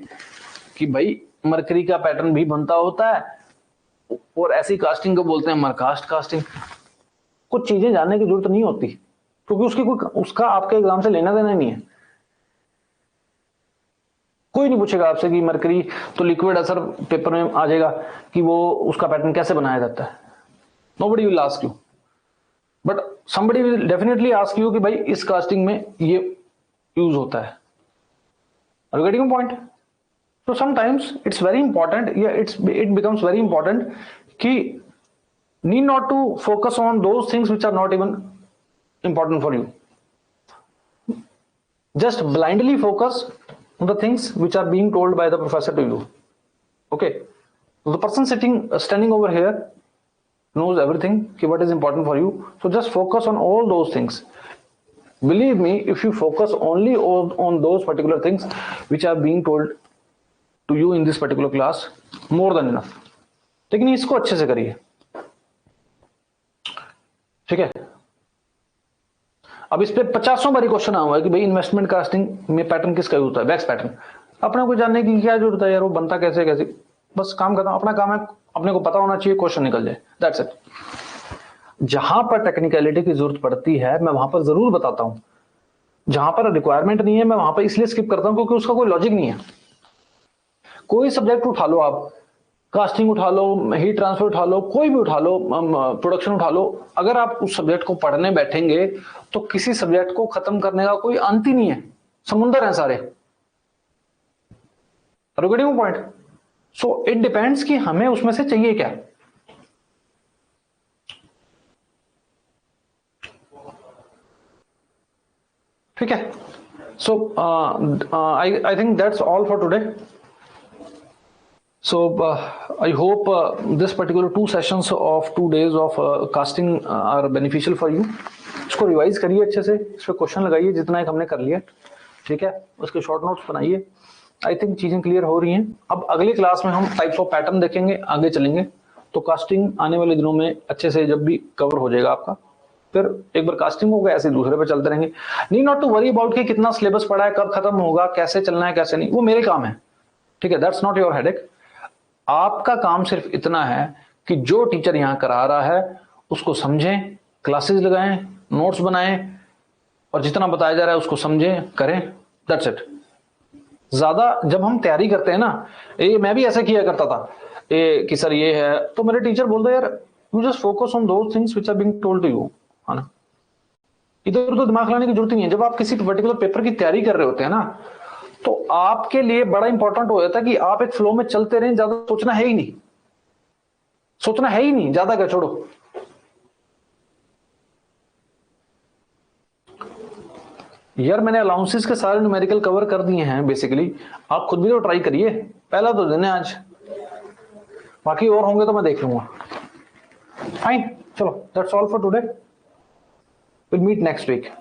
कि भाई मरकरी का पैटर्न भी बनता होता है और ऐसी कास्टिंग को बोलते हैं मरकास्ट कास्टिंग। कुछ चीजें जानने की जरूरत नहीं होती क्योंकि उसका आपके एग्जाम से लेना देना नहीं है। कोई नहीं पूछेगा आपसे कि मरकरी तो लिक्विड असर पेपर में आ जाएगा कि वो उसका पैटर्न कैसे बनाया जाता है। Nobody will ask you, but somebody will definitely ask you कि भाई इस कास्टिंग में ये यूज होता है। Are you getting point? So sometimes it's very important, it becomes very important कि need not to focus on those things which are not even important for you. Just blindly focus on the things which are being told by the professor to you. Okay, so the person standing over here knows everything कि what is important for you. So just focus on all those things. Believe me, if you focus only on those particular things which are being told to you in this particular class, more than enough. लेकिन इसको अच्छे से करिए, ठीक है। अब इस पे 50 बारी क्वेश्चन आया हुआ है कि भाई इन्वेस्टमेंट कास्टिंग में पैटर्न किसका यूज होता है, वैक्स पैटर्न। अपने को जानने की क्या जरूरत है यार, वो बनता कैसे कैसे, बस काम खत्म। अपना काम है, अपने को पता होना चाहिए, क्वेश्चन निकल जाए, दैट्स इट। जहां पर टेक्निकलिटी की जरूरत पड़ती है मैं वहां पर जरूर बताता हूं, जहां पर रिक्वायरमेंट नहीं है मैं वहां पर इसलिए स्किप करता हूं क्योंकि उसका कोई लॉजिक नहीं है। कोई सब्जेक्ट उठा लो आप, कास्टिंग उठा लो, हीट ट्रांसफर उठा लो, कोई भी उठा लो, प्रोडक्शन उठा लो, अगर आप उस सब्जेक्ट को पढ़ने बैठेंगे तो किसी सब्जेक्ट को खत्म करने का कोई अंत ही नहीं है, समुंदर है सारे। Getting point? So it depends कि हमें उसमें से चाहिए क्या। ठीक है, so I think that's all for today. So I hope this particular 2 sessions of 2 days of casting are beneficial for you. इसको रिवाइज करिए अच्छे से, इस पे क्वेश्चन लगाइए जितना एक हमने कर लिया, ठीक है, उसके शॉर्ट नोट्स बनाइए। आई थिंक चीजें क्लियर हो रही हैं। अब अगली क्लास में हम टाइप्स ऑफ पैटर्न देखेंगे, आगे चलेंगे, तो कास्टिंग आने वाले दिनों में अच्छे से जब भी कवर हो जाएगा आपका, फिर एक बार कास्टिंग हो गया ऐसे दूसरे पे चलते रहेंगे। Need not to worry about कि कितना सिलेबस पढ़ा है, कब खत्म होगा, कैसे चलना है कैसे नहीं, वो मेरे काम है, ठीक है, दैट्स नॉट योर हेडेक। आपका काम सिर्फ इतना है कि जो टीचर यहां करा रहा है उसको समझें, क्लासेस लगाएं, नोट्स बनाएं और जितना बताया जा रहा है उसको समझें, करें, दैट्स इट। ज्यादा जब हम तैयारी करते हैं ना, ये मैं भी ऐसा किया करता था कि सर ये है, तो मेरे टीचर बोलते यार you just focus on those things which are being told to you, है ना, इधर उधर दिमाग लाने की जरूरत नहीं है। जब आप किसी पर्टिकुलर पेपर की तैयारी कर रहे होते हैं ना, तो आपके लिए बड़ा इंपॉर्टेंट हो जाता है कि आप एक फ्लो में चलते रहें, ज्यादा सोचना है ही नहीं, सोचना है ही नहीं, ज्यादा क्या छोड़ो। यार मैंने अलाउंसेस के सारे न्यूमेरिकल कवर कर दिए हैं बेसिकली, आप खुद भी तो ट्राई करिए, पहला तो दिन है आज, बाकी और होंगे तो मैं देख लूंगा। फाइन, चलो that's all for today, will meet next week.